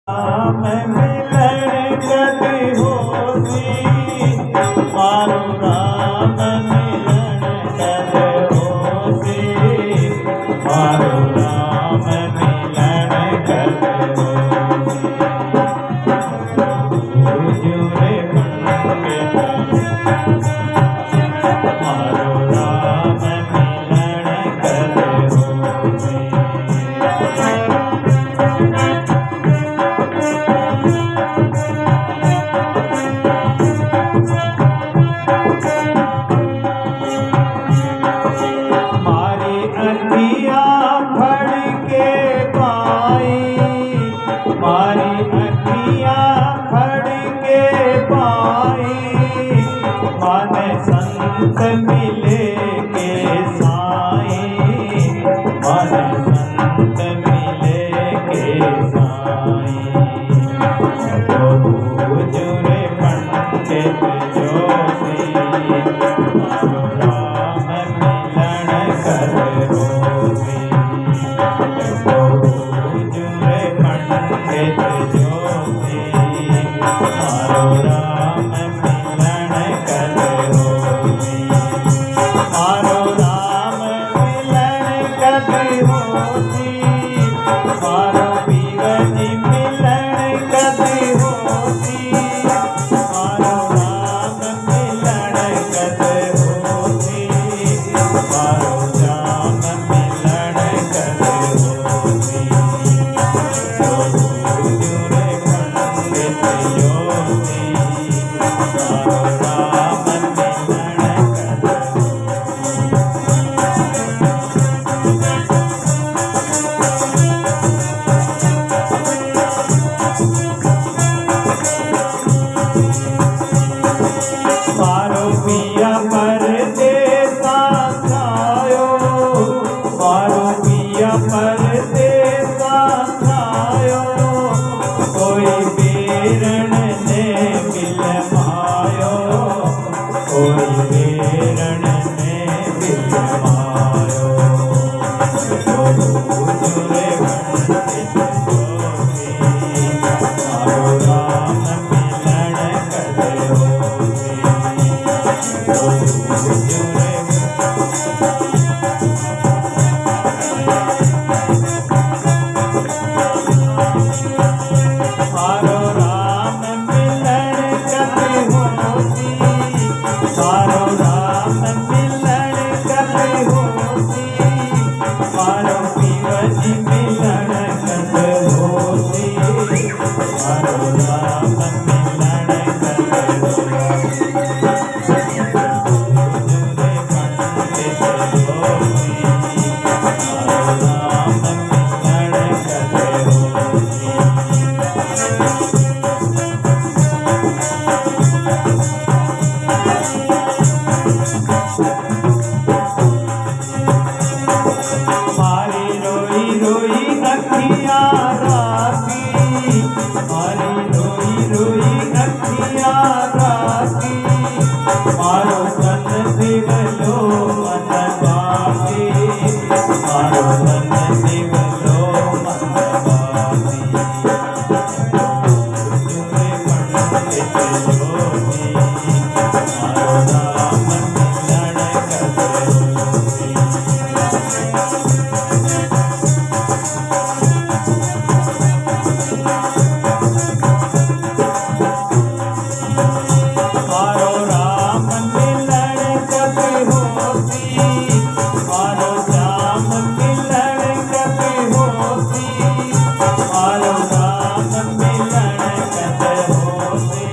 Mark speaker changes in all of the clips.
Speaker 1: राम मिलन कति होसी, मारो राम मिलन कति होसी, मारो राम मिलन कति होसी। जुरे पंडित मारो राम मिलन कति होसी। मारी अखियाँ फड़ के पाई, माने संत मिले के साईं, माने संत मिले के साईं। जुरे पंडित जोशी, मारो राम मिलन कर रोसी। जुरे पंडित जोशी, मारो राम मिलन कर रोसी। मारो राम मिलन कर रोसी, मारो पीवजी मिलन कर रोसी। मारो राम मिलन कर रोसी, मारो राम मिलन कर रोसी। जुरे पंडित जोशी, मारो राम मिलन कर मारो पिया परदेसा छायो, मारो पिया परदेसा छायो। कोई बेरण ने मिल मायो, कोई बेरण ने मिल मायो। जुरे पंडित जोशी, मारो राम मिलन कर रोसी। जुरे मारो राम मिलन कति होसी, मारो राम मिलन कति होसी। मारो पीवजी मिलन कति होसी, मारो राम मिलन कति होसी। जुरे पंडित जोशी, मारो राम मिलन कति होसी। मारी रोई रोई अखियाँ राती, मारी रोई रोई अखियाँ राती। मारो तन दिवलो मन बासी, मारो तन दिवलो मन बासी। जुरे पंडित जोशी, मारो राम मिलन कर रोसी। मारो राम मिलन कति होसी, मारो श्याम मिलन कति होसी। मारो राम मिलन कति होसी,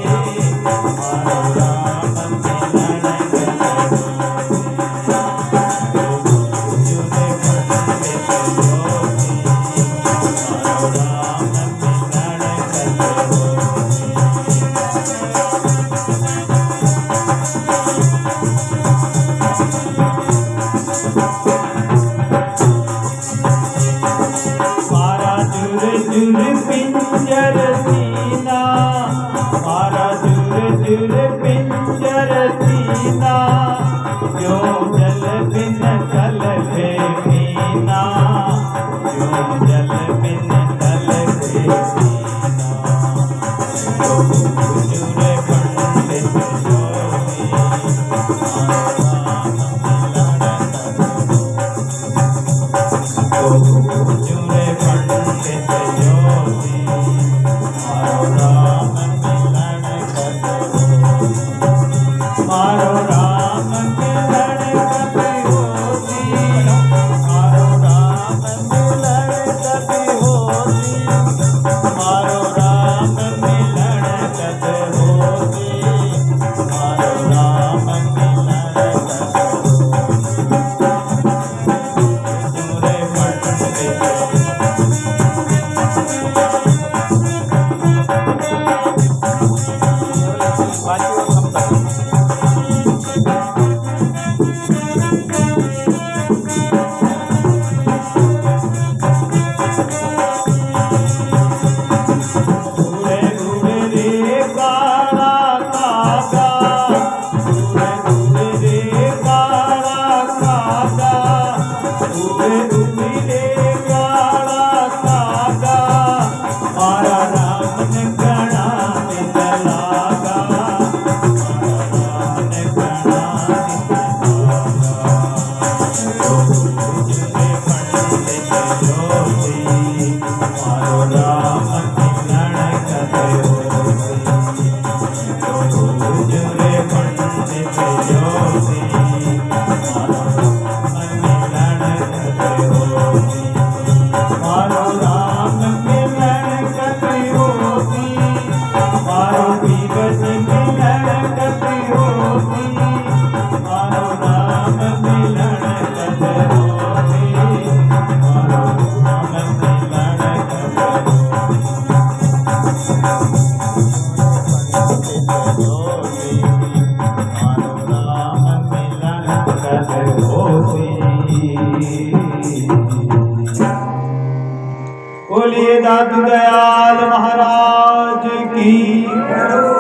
Speaker 1: आदि दयाल महाराज की,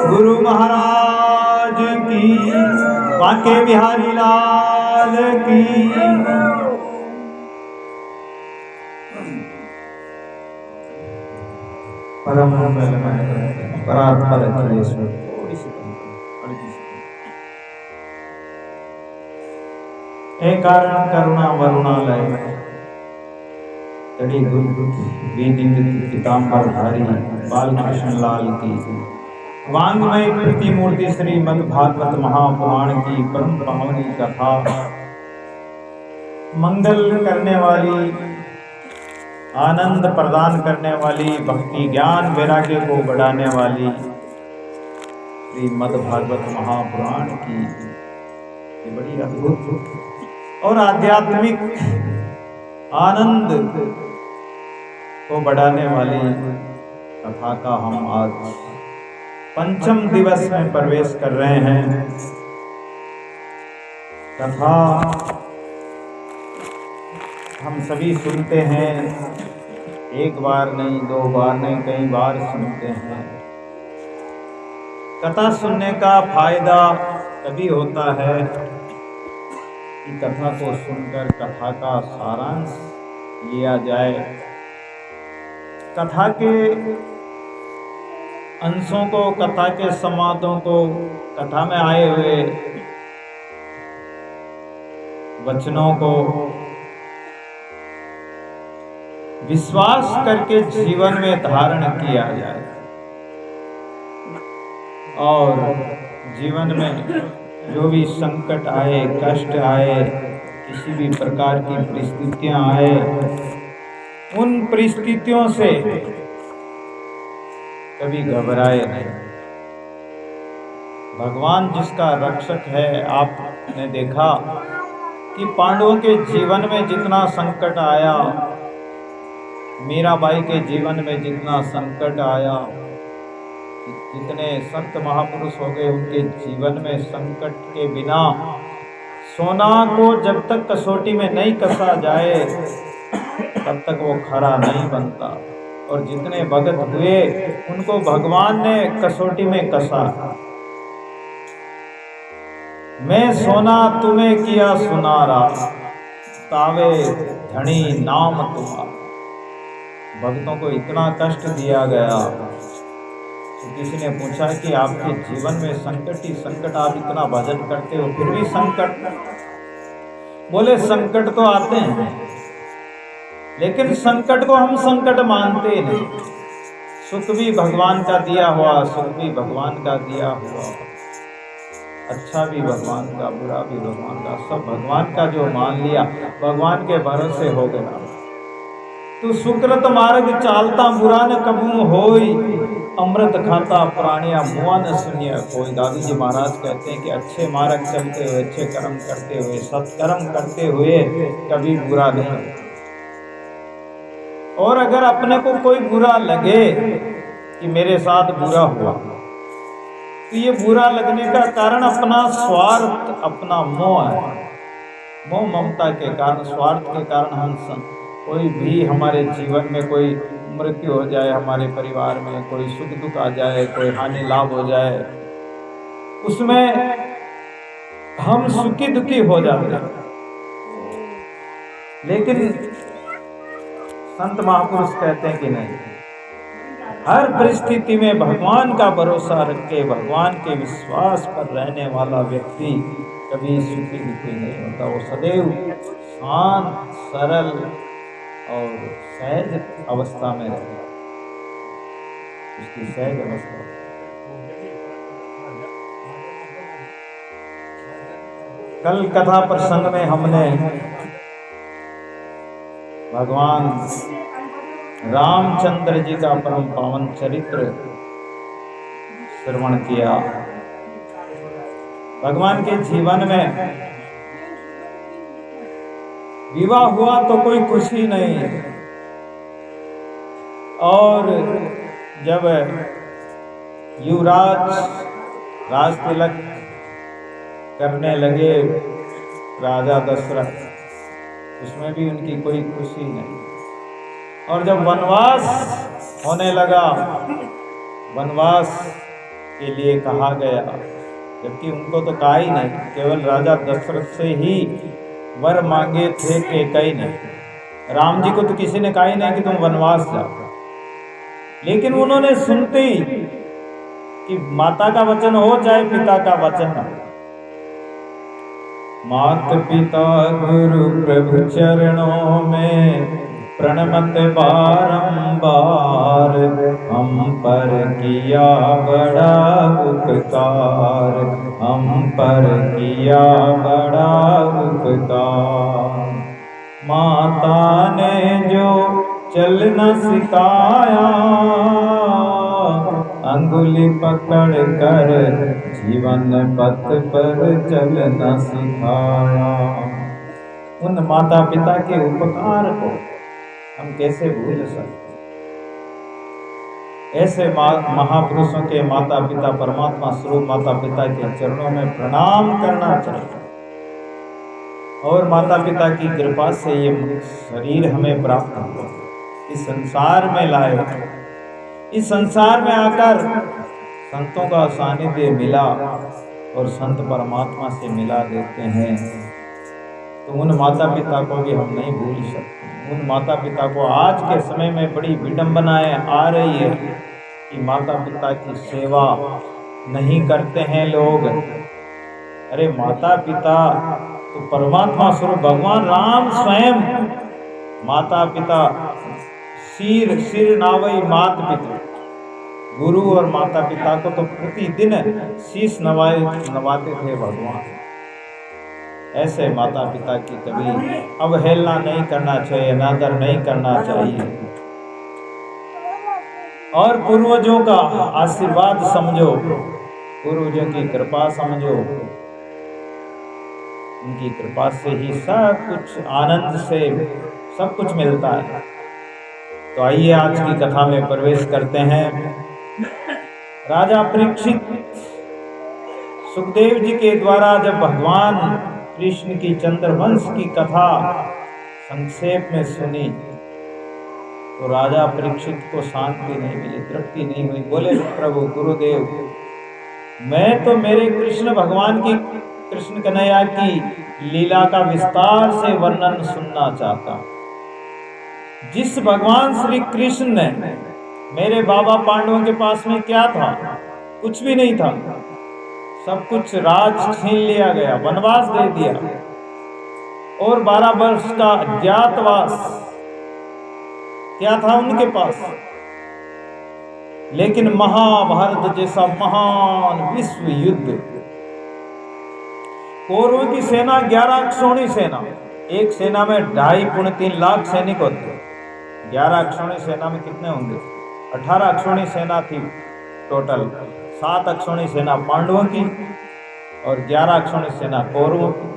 Speaker 1: गुरु महाराज की, बांके बिहारी लाल की। परम मंगलमय परात्पर अखिलेश्वर। थोड़ी सी हे कारण करुणा वरुणालय, तड़ी विदित पीताम्बर धारी बालकृष्ण लाल की, वांग्मय प्रतिमूर्ति श्रीमद् भागवत महापुराण की परम पावनी कथा, मंगल करने वाली, आनंद प्रदान करने वाली, भक्ति ज्ञान वैराग्य को बढ़ाने वाली श्रीमद् भागवत महापुराण की ये बड़ी अद्भुत और आध्यात्मिक आनंद को बढ़ाने वाली कथा का हम आज पंचम दिवस में प्रवेश कर रहे हैं। कथा हम सभी सुनते हैं, एक बार नहीं, दो बार नहीं, कई बार सुनते हैं। कथा सुनने का फायदा तभी होता है कि कथा को सुनकर कथा का सारांश लिया जाए, कथा के अंशों को, कथा के संवादों को, कथा में आए हुए वचनों को विश्वास करके जीवन में धारण किया जाए और जीवन में जो भी संकट आए, कष्ट आए, किसी भी प्रकार की परिस्थितियां आए, उन परिस्थितियों से कभी घबराए नहीं। भगवान जिसका रक्षक है, आपने देखा कि पांडवों के जीवन में जितना संकट आया, मीराबाई के जीवन में जितना संकट आया, जितने संत महापुरुष हो गए उनके जीवन में संकट के बिना सोना को जब तक कसौटी में नहीं कसा जाए तब तक वो खरा नहीं बनता। और जितने भगत हुए उनको भगवान ने कसौटी में कसा। मैं सोना तुम्हें किया सुनारा, तावे धनी नाम तुम्हारा। भक्तों को इतना कष्ट दिया गया तो किसी ने पूछा कि आपके जीवन में संकट ही संकट, आप इतना भजन करते हो फिर भी संकट? बोले संकट तो आते हैं लेकिन संकट को हम संकट मानते नहीं। सुख भी भगवान का दिया हुआ, सुख भी भगवान का दिया हुआ, अच्छा भी भगवान का, बुरा भी भगवान का, सब भगवान का जो मान लिया भगवान के भरोसे हो गया। तो सुकृत मार्ग चालता बुरा न कबू होई, अमृत खाता प्राणिया मुआ न सुनिया कोई। दादू जी महाराज कहते हैं कि अच्छे मार्ग चलते हुए, अच्छे कर्म करते हुए, सत्कर्म करते हुए कभी बुरा नहीं। और अगर अपने को कोई बुरा लगे कि मेरे साथ बुरा हुआ, तो ये बुरा लगने का कारण अपना स्वार्थ, अपना मोह है। मोह ममता के कारण, स्वार्थ के कारण हम कोई भी हमारे जीवन में कोई मृत्यु हो जाए, हमारे परिवार में कोई सुख दुख आ जाए, कोई हानि लाभ हो जाए, उसमें हम सुखी दुखी हो जाते हैं। लेकिन संत महापुरुष कहते हैं कि नहीं, हर परिस्थिति में भगवान का भरोसा रख के, भगवान के विश्वास पर रहने वाला व्यक्ति कभी सुखी दुखी नहीं होता। वो सदैव शांत, सरल और सहज अवस्था में रहता है, उसकी सहज अवस्था। कल कथा प्रसंग में हमने भगवान रामचंद्र जी का परम पावन चरित्र श्रवण किया। भगवान के जीवन में विवाह हुआ तो कोई खुशी नहीं, और जब युवराज राज तिलक करने लगे राजा दशरथ, उसमें भी उनकी कोई खुशी नहीं। और जब वनवास होने लगा, वनवास के लिए कहा गया, जबकि उनको तो कहा ही नहीं, केवल राजा दशरथ से ही वर मांगे थे कैकेयी ने। राम जी को तो किसी ने कहा ही नहीं कि तुम वनवास जाओ, लेकिन उन्होंने सुनते ही कि माता का वचन हो चाहे पिता का वचन हो, मात पिता गुरु प्रभु चरणों में प्रणमत बारंबार, हम पर किया बड़ा उपकार, हम पर किया बड़ा उपकार। माता ने जो चलना सिखाया, अंगुली पकड़ कर जीवन पथ पर चलना सिखाया। उन माता पिता के उपकार को हम कैसे भूल सकते? ऐसे महापुरुषों के माता पिता, परमात्मा स्वरूप माता पिता के चरणों में प्रणाम करना चाहिए, और माता पिता की कृपा से ये शरीर हमें प्राप्त हुआ, इस संसार में लाए, इस संसार में आकर संतों का सानिध्य मिला और संत परमात्मा से मिला देते हैं। तो उन माता पिता को भी हम नहीं भूल सकते। उन माता पिता को आज के समय में बड़ी विडंबनाएं आ रही है कि माता पिता की सेवा नहीं करते हैं लोग। अरे माता पिता तो परमात्मा स्वरूप भगवान राम स्वयं माता पिता, सिर नावई मात पिता, गुरु और माता पिता को तो प्रतिदिन शीश नवाते थे भगवान। ऐसे माता पिता की कभी अवहेलना नहीं करना चाहिए, अनादर नहीं करना चाहिए, और पूर्वजों का आशीर्वाद समझो, पूर्वजों की कृपा समझो। उनकी कृपा से ही सब कुछ, आनंद से सब कुछ मिलता है। तो आइए आज की कथा में प्रवेश करते हैं। राजा परीक्षित सुखदेव जी के द्वारा जब भगवान कृष्ण की चंद्रवंश की कथा संक्षेप में सुनी, तो राजा परीक्षित को शांति नहीं मिली, तृप्ति नहीं हुई। बोले प्रभु गुरुदेव, मैं तो मेरे कृष्ण भगवान की, कृष्ण कन्हैया की लीला का विस्तार से वर्णन सुनना चाहता। जिस भगवान श्री कृष्ण ने मेरे बाबा पांडवों के पास में क्या था? कुछ भी नहीं था, सब कुछ राज छीन लिया गया, वनवास दे दिया, और 12 वर्ष का अज्ञातवास क्या था उनके पास। लेकिन महाभारत जैसा महान विश्व युद्ध, कौरवों की सेना 11 अक्षौणी सेना, एक सेना में 2.5-3 लाख सैनिक होते। 11 अक्षौणी सेना में कितने होंगे? 18 अक्षौणी सेना थी टोटल। 7 अक्षौणी सेना पांडवों की और 11 अक्षौणी सेना कौरवों की।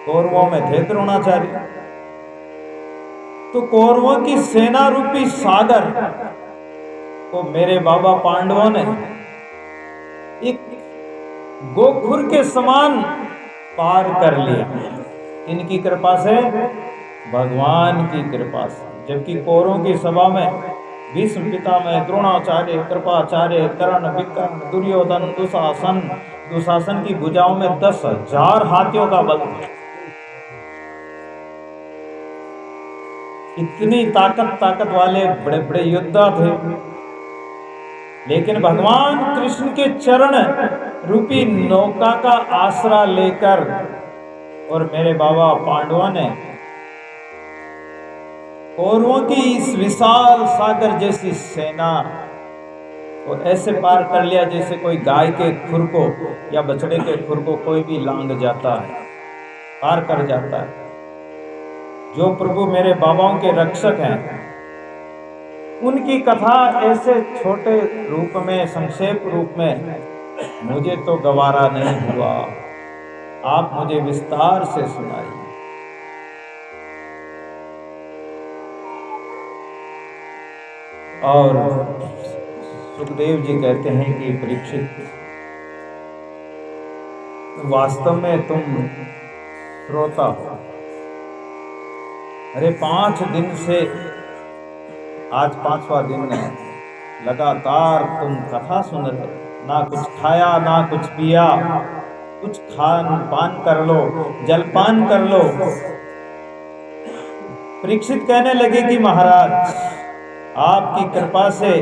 Speaker 1: कौरवों में थे द्रोणाचार्य। तो कौरवों की सेना रूपी सागर को मेरे बाबा पांडवों ने एक गोखुर के समान पार कर लिया। इनकी कृपा से, भगवान की कृपा से। जबकि कौरवों की सभा में भीष्म पितामह, द्रोणाचार्य, कृपाचार्य, कर्ण, विकर्ण, दुर्योधन, दुशासन की भुजाओं में 10,000 हाथियों का बल था। इतनी ताकत वाले बड़े बड़े योद्धा थे। लेकिन भगवान कृष्ण के चरण रूपी नौका का आसरा लेकर और मेरे बाबा पांडवों ने कौरवों की इस विशाल सागर जैसी सेना को ऐसे पार कर लिया जैसे कोई गाय के खुर को या बछड़े के खुर को कोई भी लांग जाता है, पार कर जाता है। जो प्रभु मेरे बाबाओं के रक्षक हैं, उनकी कथा ऐसे छोटे रूप में, संक्षेप रूप में मुझे तो गवारा नहीं हुआ। आप मुझे विस्तार से सुनाइए। और सुखदेव जी कहते हैं कि परीक्षित, वास्तव में तुम श्रोता हो, अरे 5 दिन से, आज 5वां दिन है, लगातार तुम कथा सुन रहे, ना कुछ खाया ना कुछ पिया, कुछ खान पान कर लो, जलपान कर लो। परीक्षित कहने लगे कि महाराज, आपकी कृपा से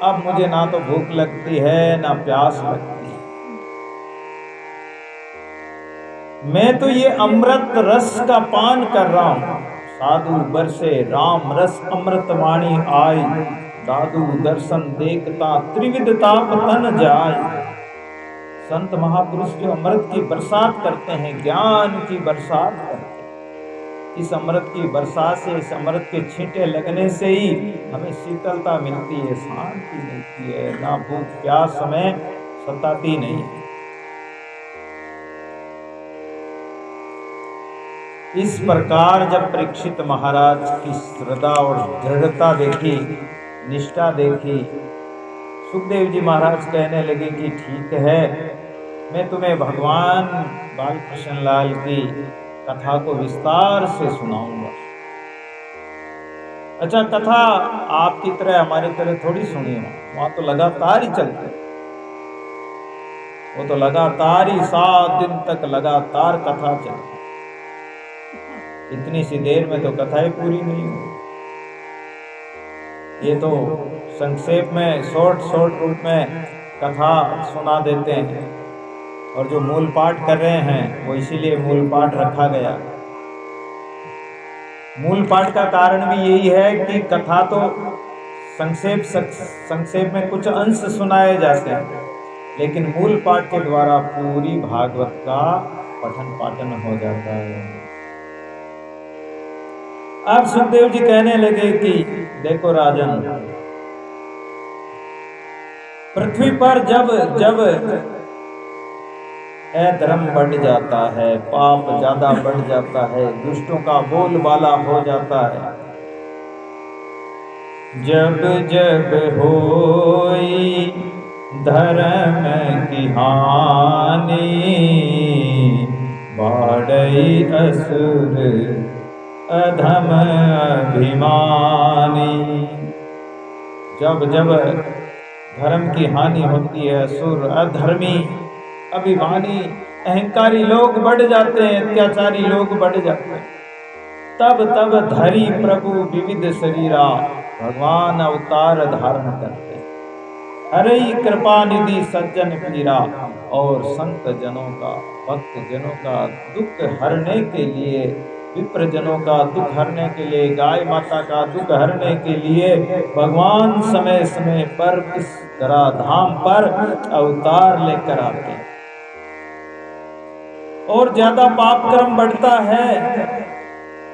Speaker 1: अब मुझे ना तो भूख लगती है ना प्यास लगती है। मैं तो ये अमृत रस का पान कर रहा हूं। साधु बरसे राम रस अमृत वाणी आई, दादू दर्शन देखता त्रिविध ताप तन जाए। संत महापुरुष जो अमृत की बरसात करते हैं, ज्ञान की बरसात करते हैं, इस अमृत की बरसात से, इस अमृत के छींटे लगने से ही हमें शीतलता मिलती है, शांति मिलती है, ना भूख प्यास हमें सताती नहीं है। इस प्रकार जब परीक्षित महाराज की श्रद्धा और दृढ़ता देखी, निष्ठा देखी, सुखदेव जी महाराज कहने लगे कि ठीक है, मैं तुम्हें भगवान बालकृष्ण लाल की कथा को विस्तार से सुनाऊंगा। अच्छा, कथा आपकी तरह हमारी तरह थोड़ी सुनी हो, वहां तो लगातार ही चलते, वो तो लगातार ही 7 दिन तक लगातार कथा चलती। इतनी सी देर में तो कथा ही पूरी नहीं हुई। ये तो संक्षेप में शॉर्ट रूप में कथा सुना देते हैं, और जो मूल पाठ कर रहे हैं वो इसीलिए मूल पाठ रखा गया। मूल पाठ का कारण भी यही है कि कथा तो संक्षेप में कुछ अंश सुनाए जाते हैं, लेकिन मूल पाठ के द्वारा पूरी भागवत का पठन पाठन हो जाता है। अब सुखदेव जी कहने लगे कि देखो राजन, पृथ्वी पर जब जब अधर्म बढ़ जाता है, पाप ज्यादा बढ़ जाता है, दुष्टों का बोलबाला हो जाता है, जब जब होई धर्म की हानि, बाढ़ई असुर अधम अभिमानी। जब जब धर्म की हानि होती है, असुर अधर्मी अभिमानी अहंकारी लोग बढ़ जाते हैं, अत्याचारी लोग बढ़ जाते हैं, तब तब धरी प्रभु विविध शरीरा, भगवान अवतार धारण करते हैं। हरे कृपा निधि सज्जन पीरा, और संत जनों का, भक्त जनों का दुख हरने के लिए, विप्र जनों का दुख हरने के लिए, गाय माता का दुख हरने के लिए भगवान समय समय पर इस धराधाम पर अवतार लेकर आते हैं। और ज्यादा पाप कर्म बढ़ता है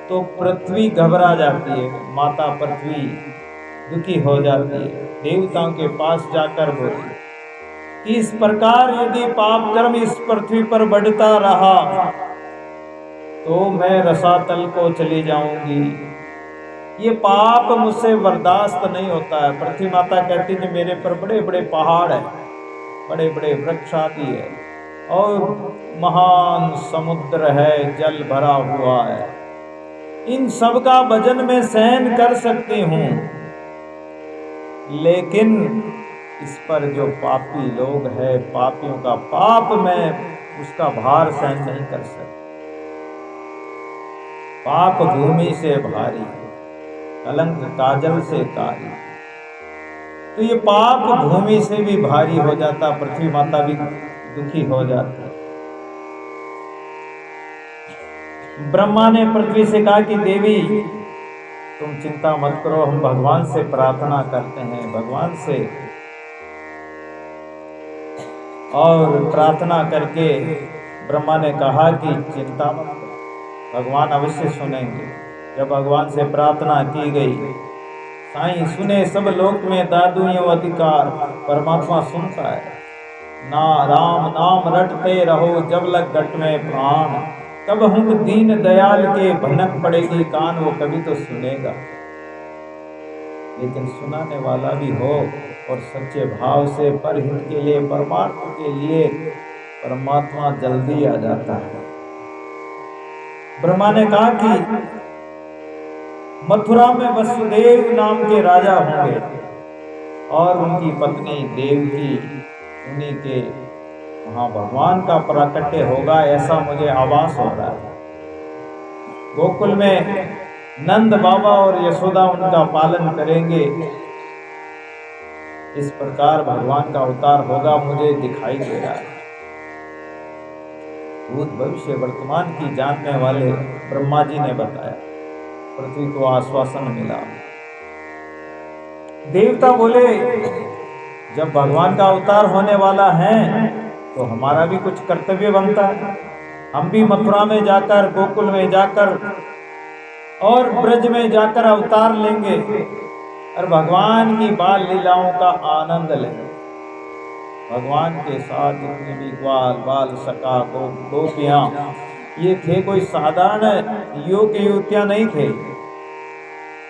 Speaker 1: तो पृथ्वी घबरा जाती है, माता पृथ्वी दुखी हो जाती है, देवताओं के पास जाकर बोली कि इस प्रकार यदि पाप कर्म इस पृथ्वी पर बढ़ता रहा तो मैं रसातल को चली जाऊंगी, ये पाप मुझसे बर्दाश्त नहीं होता है। पृथ्वी माता कहती है मेरे पर बड़े बड़े पहाड़ है, बड़े बड़े वृक्ष आदि है, और महान समुद्र है, जल भरा हुआ है, इन सब का वजन मैं सहन कर सकती हूँ, लेकिन इस पर जो पापी लोग हैं, पापियों का पाप मैं उसका भार सहन नहीं कर सकती। पाप भूमि से भारी, कलंक काजल से कारी, तो ये पाप भूमि से भी भारी हो जाता, पृथ्वी माता भी दुखी हो जाती। ब्रह्मा ने पृथ्वी से कहा कि देवी तुम चिंता मत करो, हम भगवान से प्रार्थना करते हैं, भगवान से, और प्रार्थना करके ब्रह्मा ने कहा कि चिंता मत करो, भगवान अवश्य सुनेंगे। जब भगवान से प्रार्थना की गई, साईं सुने सब लोक में दादू यो अधिकार, परमात्मा सुनता है। ना राम नाम रटते रहो जब लग घट में प्राण, तब हम दीन दयाल के भनक पड़ेगी कान, वो कभी तो सुनेगा। लेकिन सुनाने वाला भी हो और सच्चे भाव से परहित के लिए, परमार्थ के लिए, परमात्मा जल्दी आ जाता है। ब्रह्मा ने कहा कि मथुरा में वसुदेव नाम के राजा होंगे और उनकी पत्नी देवकी, उन्हीं के वहां भगवान का प्राकट्य होगा, ऐसा मुझे आभास हो रहा है। गोकुल में नंद बाबा और यशोदा उनका पालन करेंगे, इस प्रकार भगवान का अवतार होगा, मुझे दिखाई दे रहा है। भूत भविष्य वर्तमान की जानने वाले ब्रह्मा जी ने बताया, पृथ्वी को आश्वासन मिला। देवता बोले जब भगवान का अवतार होने वाला है तो हमारा भी कुछ कर्तव्य बनता है। हम भी मथुरा में जाकर, गोकुल में जाकर और ब्रज में जाकर अवतार लेंगे और भगवान की बाल लीलाओं का आनंद लेंगे। भगवान के साथ जितने भी ग्वाल बाल सखा गोपियां, ये थे कोई साधारण युवक युवतियां नहीं थे।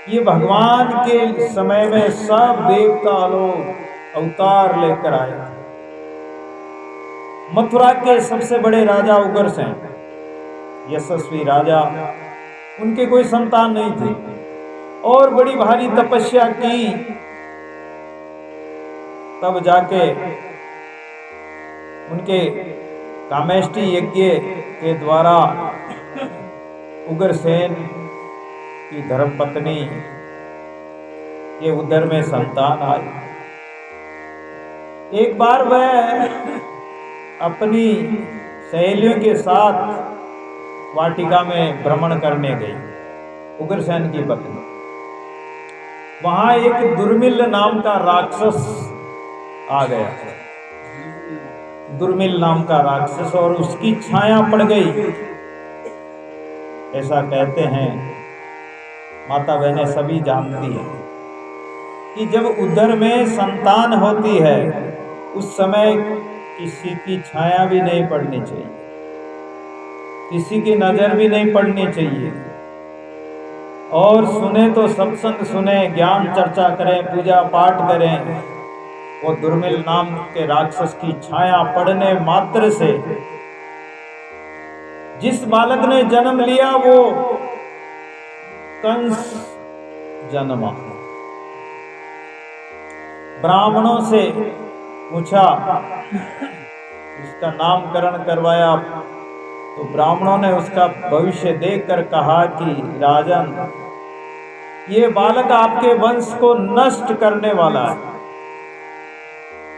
Speaker 1: ये भगवान के समय में सब देवता लोग अवतार लेकर आए। मथुरा के सबसे बड़े राजा उग्रसेन, यशस्वी राजा, उनके कोई संतान नहीं थी और बड़ी भारी तपस्या की, तब जाके उनके कामेष्टि यज्ञ के द्वारा उग्रसेन की धर्मपत्नी के उदर में संतान आई। एक बार वह अपनी सहेलियों के साथ वाटिका में भ्रमण करने गई, उग्रसेन की पत्नी। वहां एक दुर्मिल नाम का राक्षस आ गया, दुर्मिल नाम का राक्षस, और उसकी छाया पड़ गई। ऐसा कहते हैं, माता बहनें सभी जानती हैं कि जब उदर में संतान होती है उस समय किसी की छाया भी नहीं पड़नी चाहिए, किसी की नजर भी नहीं पड़नी चाहिए। और सुने तो सत्संग सुने, ज्ञान चर्चा करें, पूजा पाठ करें। वो दुर्मिल नाम के राक्षस की छाया पड़ने मात्र से जिस बालक ने जन्म लिया वो कंस जन्मा। ब्राह्मणों से पूछा, उसका नामकरण करवाया, तो ब्राह्मणों ने उसका भविष्य देखकर कहा कि राजन, ये बालक आपके वंश को नष्ट करने वाला है।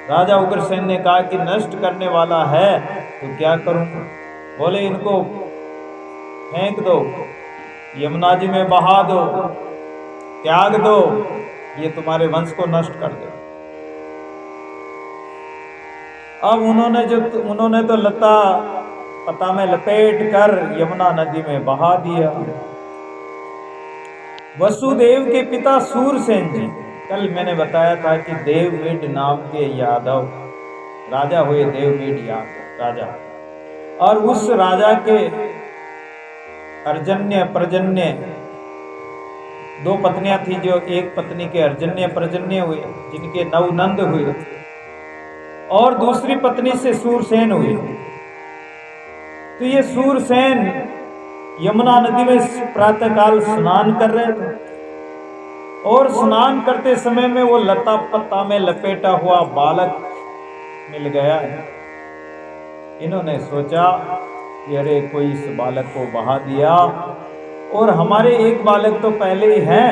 Speaker 1: राजा उग्रसेन ने कहा कि नष्ट करने वाला है तो क्या करूं? बोले इनको फेंक दो, यमुना जी में बहा दो, त्याग दो, ये तुम्हारे वंश को नष्ट कर दे। अब उन्होंने तो लता पता में लपेट कर यमुना नदी में बहा दिया। वसुदेव के पिता सूरसेन जी, कल मैंने बताया था कि देववीड नाम के यादव राजा हुए, देववीड राजा, और उस राजा के अर्जन्य प्रजन्य दो पत्नियां थी, जो एक पत्नी के अर्जन्य प्रजन्य हुए जिनके 9 नंद हुए, और दूसरी पत्नी से सूरसेन हुए। तो ये सूरसेन यमुना नदी में प्रातःकाल स्नान कर रहे थे और स्नान करते समय में वो लता पत्ता में लपेटा हुआ बालक मिल गया है। इन्होंने सोचा कि अरे कोई इस बालक को बहा दिया, और हमारे एक बालक तो पहले ही है,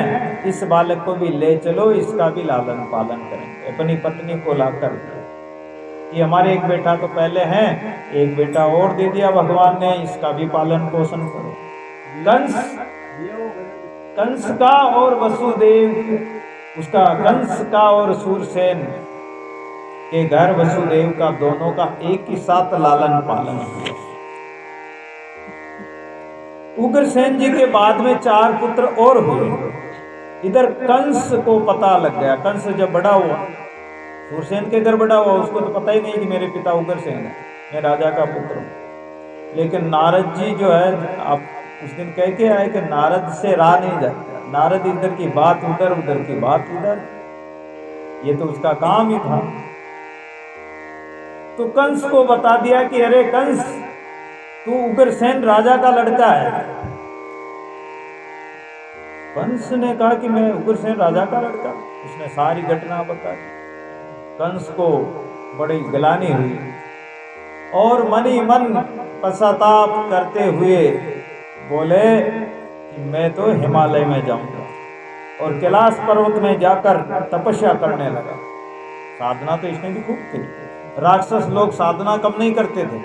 Speaker 1: इस बालक को भी ले चलो, इसका भी लालन पालन करेंगे। अपनी पत्नी को लाकर, ये हमारे एक बेटा तो पहले है, एक बेटा और दे दिया भगवान ने, इसका भी पालन पोषण करो। कंस का और वसुदेव, उसका कंस का और सूरसेन के घर वसुदेव का, दोनों का एक ही साथ लालन पालन हुआ। उग्रसेन जी के बाद में 4 पुत्र और हुए। इधर कंस को पता लग गया, कंस जब बड़ा हुआ, सूरसेन के घर बड़ा हुआ, उसको तो पता ही नहीं कि मेरे पिता उग्रसेन है, मैं राजा का पुत्र हूँ। लेकिन नारद जी जो है, आप उस दिन कह के आए कि नारद से राह नहीं जाता, नारद इधर की बात उधर, उधर की बात इधर, ये तो उसका काम ही था। तो कंस को बता दिया कि अरे कंस, तू उग्रसेन राजा का लड़का है, कंस ने कहा कि मैं उग्रसेन राजा का लड़का। उसने सारी घटना बताई। कंस को बड़ी गिलानी हुई और मन ही मन पश्चाताप करते हुए बोले कि मैं तो हिमालय में जाऊंगा और कैलाश पर्वत में जाकर तपस्या करने लगा। साधना तो इसने भी खूब की। राक्षस लोग साधना कम नहीं करते थे,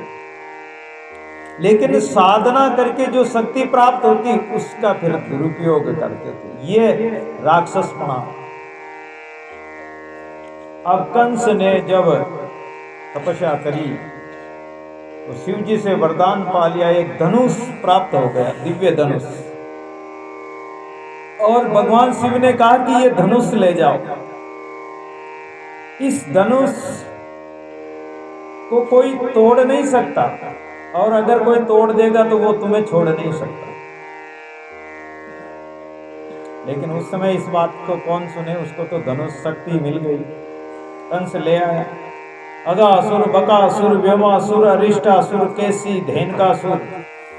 Speaker 1: लेकिन साधना करके जो शक्ति प्राप्त होती उसका फिर दुरुपयोग करते थे। ये राक्षसपना। अब कंस ने जब तपस्या करी तो शिव जी से वरदान पा लिया, एक धनुष प्राप्त हो गया, दिव्य धनुष। और भगवान शिव ने कहा कि ये धनुष ले जाओ। इस धनुष को कोई तोड़ नहीं सकता, और अगर कोई तोड़ देगा तो वो तुम्हें छोड़ नहीं सकता। लेकिन उस समय इस बात को कौन सुने, उसको तो धनुष शक्ति मिल गई। कंस ले आया। अगासुर, बकासुर, व्योमासुर, अरिष्टासुर, केसी, धेनुकासुर,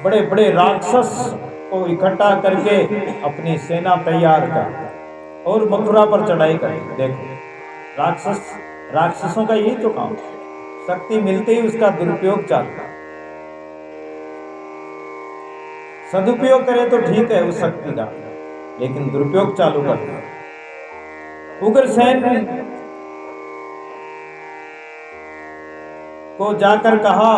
Speaker 1: बड़े बड़े राक्षस को इकट्ठा करके अपनी सेना तैयार कर और मथुरा पर चढ़ाई कर। देखो राक्षसों का यही तो काम। शक्ति मिलते ही उसका दुरुपयोग चालू। सदुपयोग करे तो ठीक है उस शक्ति का, लेकिन दुरुपयोग चालू कर दिया। उग्रसेन को जाकर कहा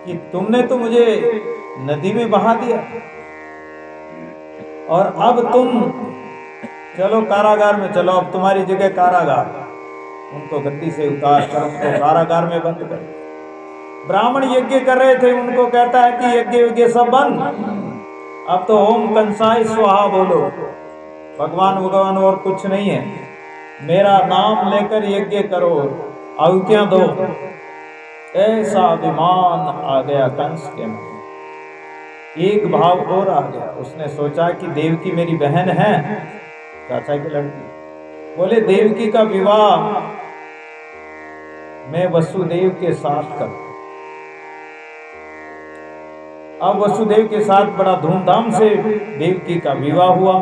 Speaker 1: कि तुमने तो मुझे नदी में बहा दिया और अब तुम चलो कारागार में चलो। अब तुम्हारी जगह कारागार। उनको गद्दी से उतार कर उनको कारागार में बंद कर। ब्राह्मण यज्ञ कर रहे थे, उनको कहता है कि यज्ञ सब बंद। अब तो ओम कंसाय स्वाहा बोलो। भगवान और कुछ नहीं है, मेरा नाम लेकर यज्ञ करो, आहुतियां दो। ऐसा अभिमान आ गया कंस के मन में। एक भाव और आ गया। उसने सोचा कि देवकी मेरी बहन है, चाचा की लड़की। बोले देवकी का विवाह मैं वसुदेव के साथ कर। अब वसुदेव के साथ बड़ा धूमधाम से देवकी का विवाह हुआ।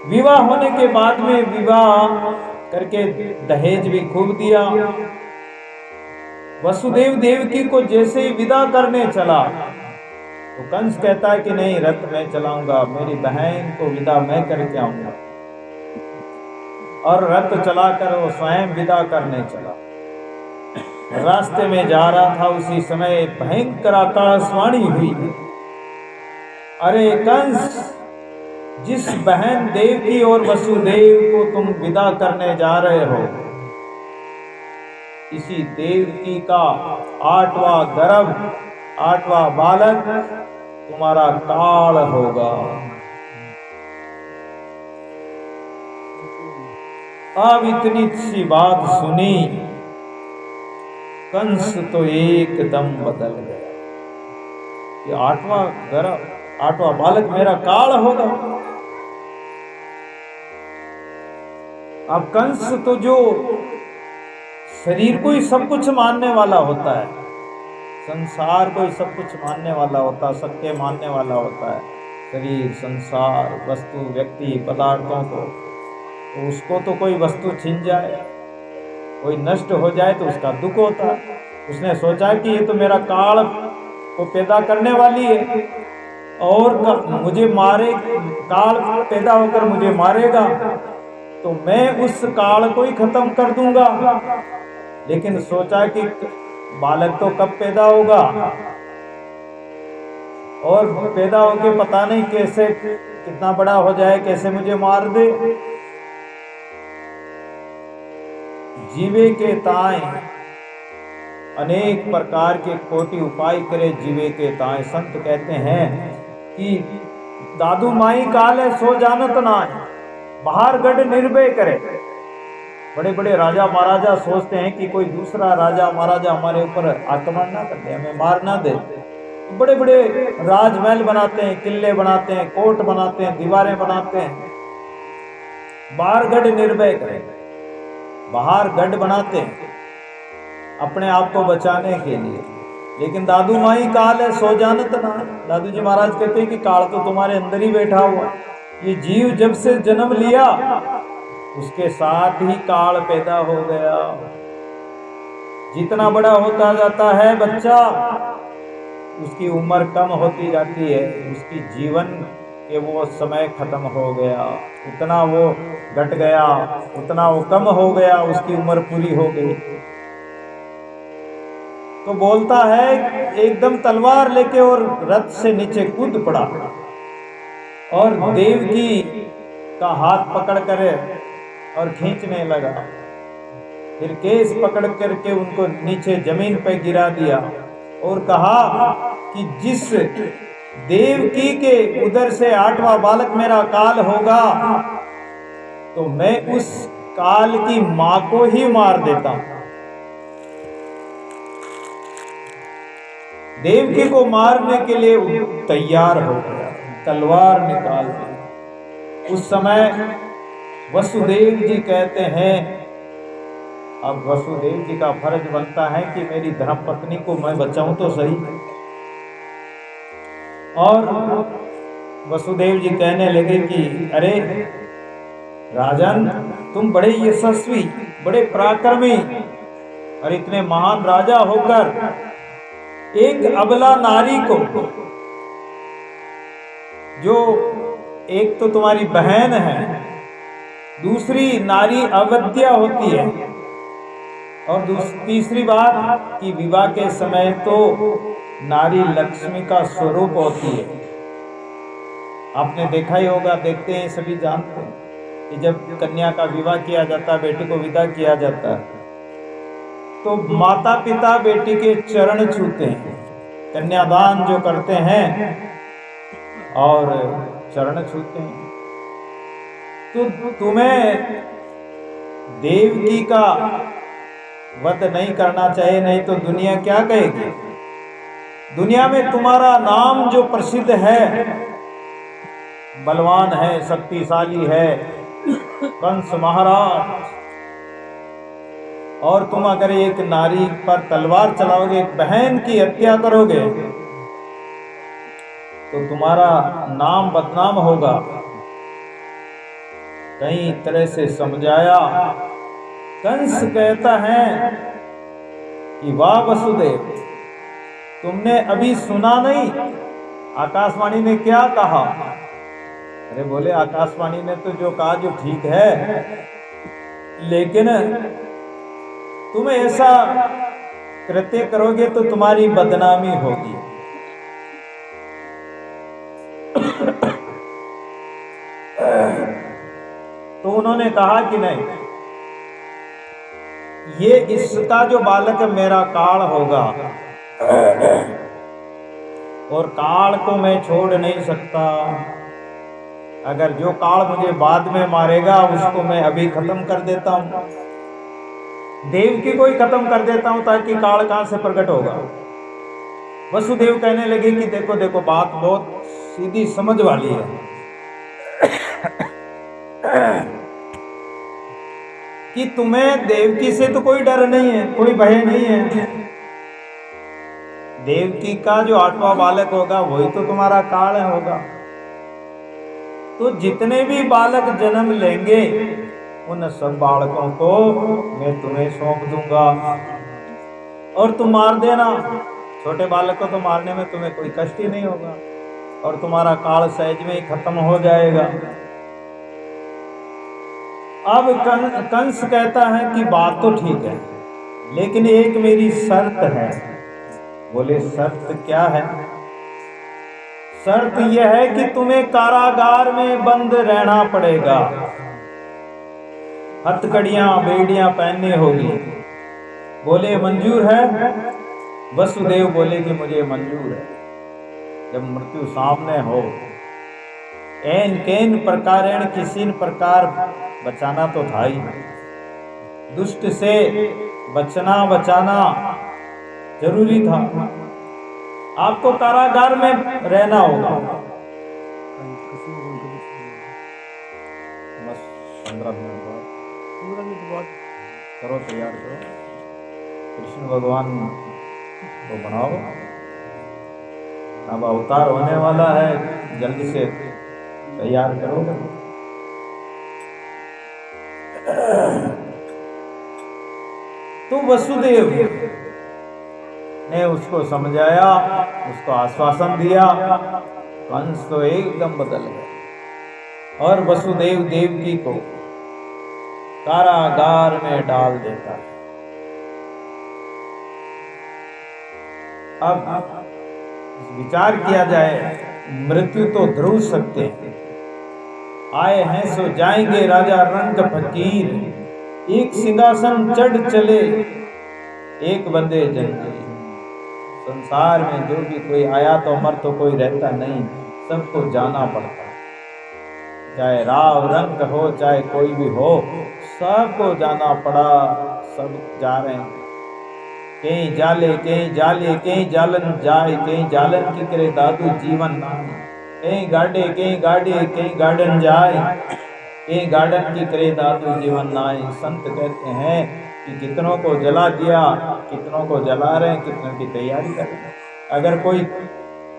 Speaker 1: विवाह होने के बाद में विवाह करके दहेज भी खूब दिया। वसुदेव देवकी को जैसे ही विदा करने चला तो कंस कहता है कि नहीं, रथ में चलाऊंगा, मेरी बहन को विदा मैं करके आऊंगा। और रथ चलाकर वो स्वयं विदा करने चला। रास्ते में जा रहा था, उसी समय भयंकर आकाशवाणी हुई। अरे कंस, जिस बहन देवकी और वसुदेव को तुम विदा करने जा रहे हो, इसी देवकी का 8वां गर्भ, 8वां बालक तुम्हारा काल होगा। अब इतनी सी बात सुनी, कंस तो एकदम बदल गया कि 8वां गर्भ, 8वां बालक मेरा काल होगा। अब कंस तो जो शरीर को ही सब कुछ मानने वाला होता है, संसार को ही सब कुछ मानने वाला होता है, सत्य मानने वाला होता है, शरीर, संसार, वस्तु, व्यक्ति, पदार्थों को, तो उसको तो कोई वस्तु छीन जाए, कोई नष्ट हो जाए तो उसका दुख होता है। उसने सोचा कि ये तो मेरा काल को पैदा करने वाली है और मुझे मारे, काल पैदा होकर मुझे मारेगा तो मैं उस काल को ही खत्म कर दूंगा। लेकिन सोचा कि बालक तो कब पैदा होगा और पैदा होके पता नहीं कैसे कितना बड़ा हो जाए, कैसे मुझे मार दे। जीवे के ताए अनेक प्रकार के कोटि उपाय करे, जीवे के ताए। संत कहते हैं कि दादू माई काल है सो जानत ना, बाहर गढ़ निर्भय करे। बड़े बड़े राजा महाराजा सोचते हैं कि कोई दूसरा राजा महाराजा हमारे ऊपर आक्रमण ना कर दे, हमें मार ना दे, तो बड़े बड़े राजमहल बनाते हैं, किले बनाते हैं, कोट बनाते हैं, दीवारें बनाते हैं। बाहर गढ़ निर्भय करे, बाहर गढ़ बनाते हैं अपने आप को बचाने के लिए। लेकिन दादू माई काल है सो जानत ना। दादू जी महाराज कहते हैं कि काल तो तुम्हारे अंदर ही बैठा हुआ। ये जीव जब से जन्म लिया उसके साथ ही काल पैदा हो गया। जितना बड़ा होता जाता है बच्चा, उसकी उम्र कम होती जाती है, उसकी जीवन के वो समय खत्म हो गया, उतना वो घट गया, उतना वो कम हो गया, उसकी उम्र पूरी हो गई। तो बोलता है एकदम तलवार लेके और रथ से नीचे कूद पड़ा और देवकी का हाथ पकड़ कर और खींचने लगा। फिर केस पकड़ करके उनको नीचे जमीन पर गिरा दिया और कहा कि जिस देवकी के उदर से 8वां बालक मेरा काल होगा तो मैं उस काल की मां को ही मार देता हूं। देवकी को मारने के लिए तैयार हो गया, तलवार निकाल दी। उस समय वसुदेव जी कहते हैं, अब वसुदेव जी का फर्ज बनता है कि मेरी धर्मपत्नी को मैं बचाऊं तो सही। और वसुदेव जी कहने लगे कि अरे राजन, तुम बड़े यशस्वी, बड़े पराक्रमी और इतने महान राजा होकर एक अबला नारी को, जो एक तो तुम्हारी बहन है, दूसरी नारी अवध्या होती है और तीसरी बात कि विवाह के समय तो नारी लक्ष्मी का स्वरूप होती है। आपने देखा ही होगा, देखते हैं, सभी जानते हैं कि जब कन्या का विवाह किया जाता है, बेटी को विदा किया जाता है, तो माता पिता बेटी के चरण छूते हैं, कन्यादान जो करते हैं और चरण छूते हैं। तो तुम्हें देवकी का वध नहीं करना चाहिए, नहीं तो दुनिया क्या कहेगी। दुनिया में तुम्हारा नाम जो प्रसिद्ध है, बलवान है, शक्तिशाली है, कंस महाराज, और तुम अगर एक नारी पर तलवार चलाओगे, एक बहन की हत्या करोगे तो तुम्हारा नाम बदनाम होगा। कई तरह से समझाया। कंस कहता है कि वाह वसुदेव, तुमने अभी सुना नहीं आकाशवाणी ने क्या कहा। अरे बोले आकाशवाणी ने तो जो कहा जो ठीक है, लेकिन तुम ऐसा कृत्य करोगे तो तुम्हारी बदनामी होगी। तो उन्होंने कहा कि नहीं, ये इसका जो बालक मेरा काल होगा और काल को मैं छोड़ नहीं सकता। अगर जो काल मुझे बाद में मारेगा उसको मैं अभी खत्म कर देता हूं, देवकी को ही खत्म कर देता हूं, ताकि काल कहां से प्रकट होगा। वसुदेव कहने लगे कि देखो देखो, बात बहुत सीधी समझ वाली है कि तुम्हें देवकी से तो कोई डर नहीं है, कोई भय नहीं है। देवकी का जो 8वां बालक होगा वही तो तुम्हारा काल होगा। तो जितने भी बालक जन्म लेंगे उन सब बालकों को मैं तुम्हें सौंप दूंगा और तुम मार देना। छोटे बालक को तो मारने में तुम्हें कोई कष्ट ही नहीं होगा और तुम्हारा काल सहज में ही खत्म हो जाएगा। अब कंस कहता है कि बात तो ठीक है, लेकिन एक मेरी शर्त है। बोले शर्त क्या है। शर्त यह है कि तुम्हें कारागार में बंद रहना पड़ेगा, हथकड़ियां बेड़ियां पहननी होगी। बोले मंजूर है। वसुदेव बोले कि मुझे मंजूर है। जब मृत्यु सामने हो, एन केन प्रकारेण किसी प्रकार बचाना तो था ही। दुष्ट से बचाना जरूरी था। आपको कारागार में रहना होगा। बस 15 मिनट बाद करो, तैयार करो। कृष्ण भगवान तो बनाओ, अब अवतार होने वाला है, जल्दी से तैयार करो। तो वसुदेव ने उसको समझाया, उसको आश्वासन दिया। कंस तो एकदम बदल गया और वसुदेव देवकी को कारागार में डाल देता है। अब विचार किया जाए, मृत्यु तो ध्रुव सत्य है, आए हैं सो जाएंगे, राजा रंग फकीर, एक सिंहासन चढ़ चले, एक बंदे जंजीर। संसार में जो भी कोई आया तो मर तो कोई रहता नहीं, सबको जाना पड़ता है। चाहे राव रंग हो, चाहे कोई भी हो, सबको जाना पड़ा, सब जा रहे हैं। कहीं जाले कहीं जालन जाए, कहीं जालन की करे दादू जीवन नाम, कहीं गाड़े कहीं गार्डन जाए, कहीं गार्डन की करे दादू जीवन नाए। संत कहते हैं कि कितनों को जला दिया, कितनों को जला रहे हैं, कितनों की तैयारी कर रहे हैं। अगर कोई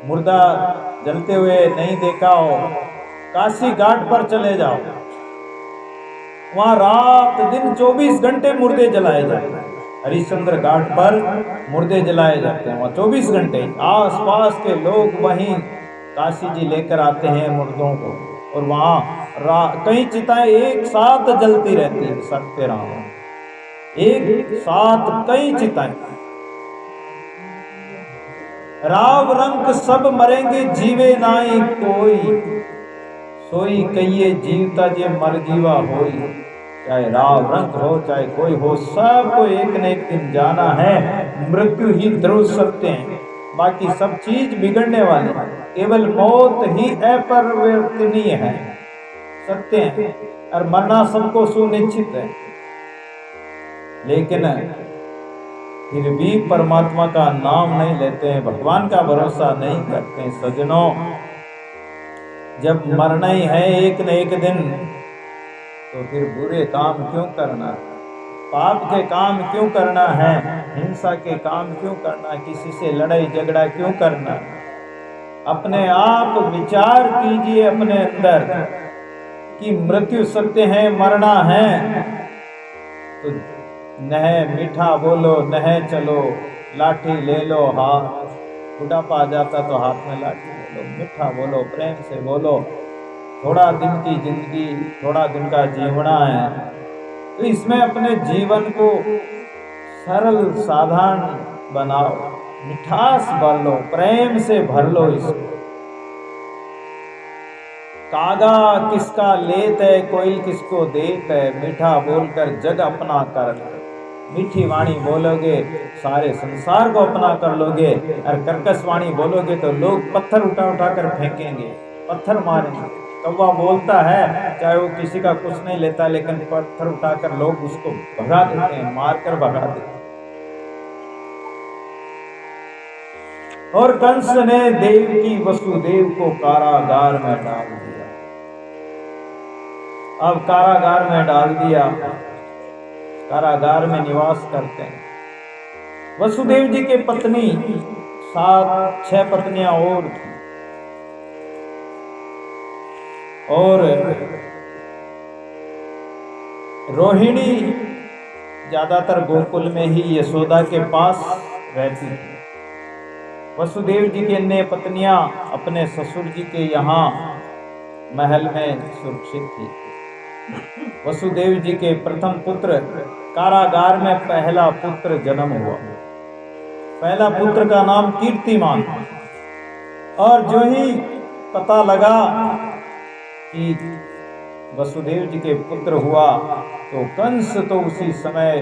Speaker 1: मुर्दा जलते हुए नहीं देखा हो, काशी घाट पर चले जाओ, वहां रात दिन 24 घंटे मुर्दे जलाए जाते हैं। हरिश्चंद्र घाट पर मुर्दे जलाए जाते हैं, वहाँ 24 घंटे आसपास के लोग वहीं काशी जी लेकर आते हैं मुर्दों को, और वहाँ कई चिताएं एक साथ जलती रहती है। सत्यराम, एक साथ कई चिताएं। राव रंग सब मरेंगे, जीवे नाई कोई, सोई कहिए जीवता जे मर जीवा होई। चाहे राव रंग हो, चाहे कोई हो, सबको एक न एक दिन जाना है। मृत्यु ही ध्रुव सत्य है, बाकी सब चीज बिगड़ने वाली, केवल मौत ही अपरिवर्तनीय है, सत्य है। और मरना सबको सुनिश्चित है, लेकिन फिर भी परमात्मा का नाम नहीं लेते हैं, भगवान का भरोसा नहीं करते हैं। सज्जनों, जब मरना ही है एक न एक दिन, तो फिर बुरे काम क्यों करना है, पाप के काम क्यों करना है, हिंसा के काम क्यों करना है, किसी से लड़ाई झगड़ा क्यों करना है। अपने आप विचार कीजिए अपने अंदर कि मृत्यु सत्य है, मरना है, तो नह मीठा बोलो, नह चलो, लाठी ले लो हाथ, बुढ़ापा आ जाता तो हाथ में लाठी ले लो, मीठा बोलो, प्रेम से बोलो। थोड़ा दिन की जिंदगी, थोड़ा दिन का जीवना है, तो इसमें अपने जीवन को सरल साधारण बनाओ, मिठास भर लो, प्रेम से भर लो इसको। कागा किसका लेत है, कोयल किसको देत है, मीठा बोलकर जग अपना कर। मीठी वाणी बोलोगे सारे संसार को अपना कर लोगे, और कर्कश वाणी बोलोगे तो लोग पत्थर उठा उठा कर फेंकेंगे, पत्थर मारेंगे। कौवा बोलता है, चाहे वो किसी का कुछ नहीं लेता, लेकिन पत्थर उठाकर लोग उसको भगा देते हैं, मारकर भगा देते हैं। और कंस ने देवकी वसुदेव को कारागार में डाल दिया। अब कारागार में डाल दिया, कारागार में निवास करते हैं। वसुदेव जी के पत्नी 6 पत्नियां और थी, और रोहिणी ज्यादातर गोकुल में ही यशोदा के पास रहती थी। वसुदेव जी की अन्य पत्नियां अपने ससुर जी के यहाँ महल में सुरक्षित थी। वसुदेव जी के प्रथम पुत्र, कारागार में पहला पुत्र जन्म हुआ। पहला पुत्र का नाम कीर्तिमान। और जो ही पता लगा कि वसुदेव जी के पुत्र हुआ, तो कंस तो उसी समय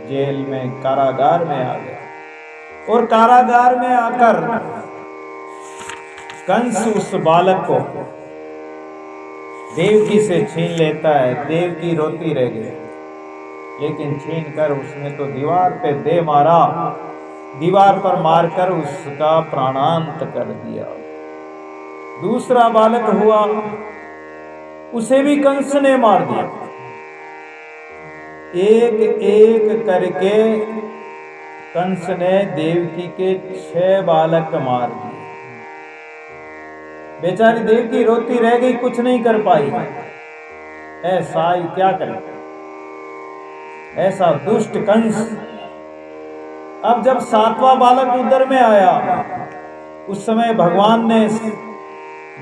Speaker 1: जेल में, कारागार में आ गया। और कारागार में आकर कंस उस बालक को देवकी से छीन लेता है। देवकी रोती रह गई, लेकिन छीन कर उसने तो दीवार पे दे मारा, दीवार पर मारकर उसका प्राणांत कर दिया। दूसरा बालक हुआ, उसे भी कंस ने मार दिया। एक एक करके कंस ने देवकी के 6 बालक मार दिए। बेचारी देवकी रोती रह गई, कुछ नहीं कर पाई। ऐसा ही क्या करे, ऐसा दुष्ट कंस। अब जब 7वां बालक उदर में आया, उस समय भगवान ने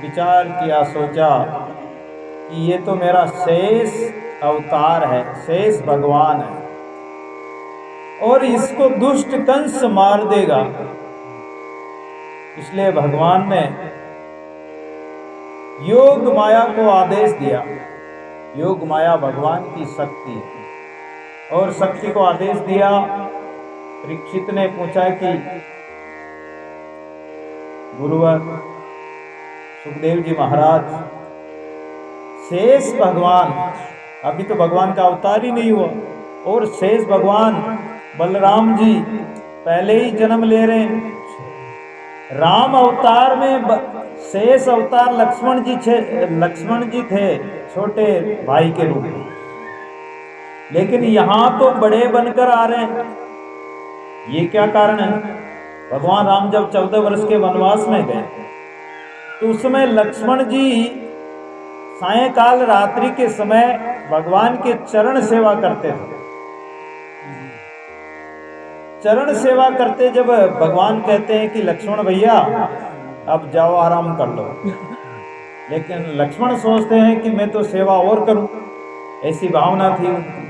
Speaker 1: विचार किया, सोचा कि ये तो मेरा शेष अवतार है, शेष भगवान है, और इसको दुष्ट कंस मार देगा। इसलिए भगवान ने योग माया को आदेश दिया। योग माया भगवान की शक्ति है, और शक्ति को आदेश दिया। परीक्षित ने पूछा कि गुरुवर सुखदेव जी महाराज, शेष भगवान, अभी तो भगवान का अवतार ही नहीं हुआ, और शेष भगवान बलराम जी पहले ही जन्म ले रहे हैं। राम अवतार में शेष अवतार लक्ष्मण जी थे छोटे भाई के रूप में, लेकिन यहां तो बड़े बनकर आ रहे हैं। ये क्या कारण है? भगवान राम जब 14 वर्ष के वनवास में गए, तो उस समय लक्ष्मण जी सायंकाल रात्रि के समय भगवान के चरण सेवा करते थे। चरण सेवा करते जब भगवान कहते हैं कि लक्ष्मण भैया अब जाओ आराम कर लो, लेकिन लक्ष्मण सोचते हैं कि मैं तो सेवा और करूं, ऐसी भावना थी उनकी।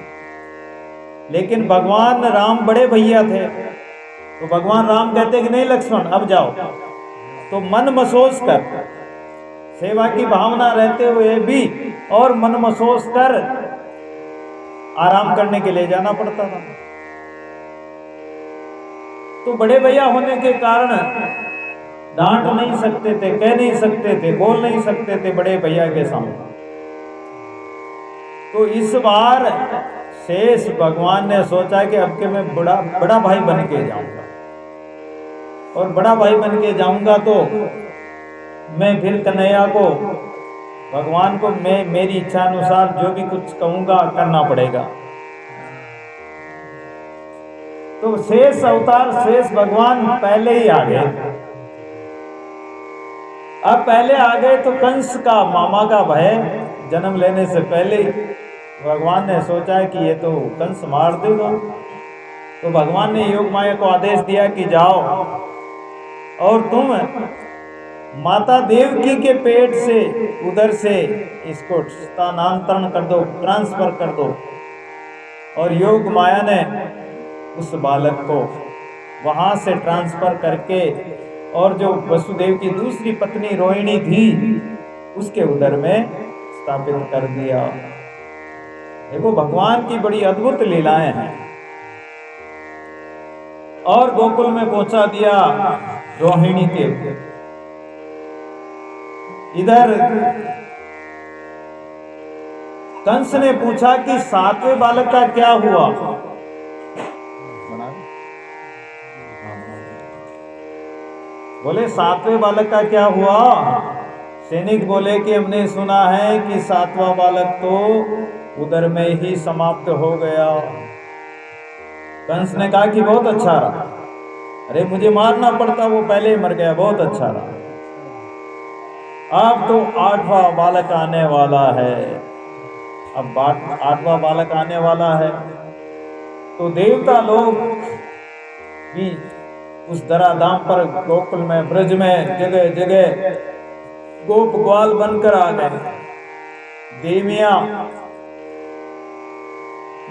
Speaker 1: लेकिन भगवान राम बड़े भैया थे, तो भगवान राम कहते कि नहीं लक्ष्मण अब जाओ। तो मन मसोस कर, सेवा की भावना रहते हुए भी और मन मसोस कर आराम करने के लिए जाना पड़ता था। तो बड़े भैया होने के कारण डांट नहीं सकते थे, कह नहीं सकते थे, बोल नहीं सकते थे बड़े भैया के सामने। तो इस बार शेष भगवान ने सोचा कि अब के मैं बड़ा भाई बन के जाऊंगा, और बड़ा भाई बन के जाऊंगा तो मैं फिर कन्हैया को, भगवान को मैं मेरी इच्छा अनुसार जो भी कुछ कहूंगा करना पड़ेगा। तो शेष अवतार शेष भगवान पहले ही आ गए। अब पहले आ गए तो कंस का मामा का भय जन्म लेने से पहले ही भगवान ने सोचा कि ये तो कंस मार देगा। तो भगवान ने योग माया को आदेश दिया कि जाओ और तुम माता देवकी के पेट से, उधर से इसको स्थानांतरण कर दो, ट्रांसफर कर दो। और योग माया ने उस बालक को वहां से ट्रांसफर करके, और जो वसुदेव की दूसरी पत्नी रोहिणी थी उसके उदर में स्थापित कर दिया। देखो भगवान की बड़ी अद्भुत लीलाएं हैं। और गोकुल में पहुंचा दिया रोहिणी के। इधर कंस ने पूछा कि 7वें बालक का क्या हुआ? बोले 7वें बालक का क्या हुआ? सैनिक बोले कि हमने सुना है कि 7वां बालक तो उधर में ही समाप्त हो गया। कंस ने कहा कि बहुत अच्छा रहा, अरे मुझे मारना पड़ता, वो पहले ही मर गया, बहुत अच्छा रहा। अब तो 8वां बालक आने वाला है। अब 8वां बालक आने वाला है तो देवता लोग भी उस धराधाम पर, गोकुल में, ब्रज में जगह जगह गोप ग्वाल बनकर आ गए। देवियां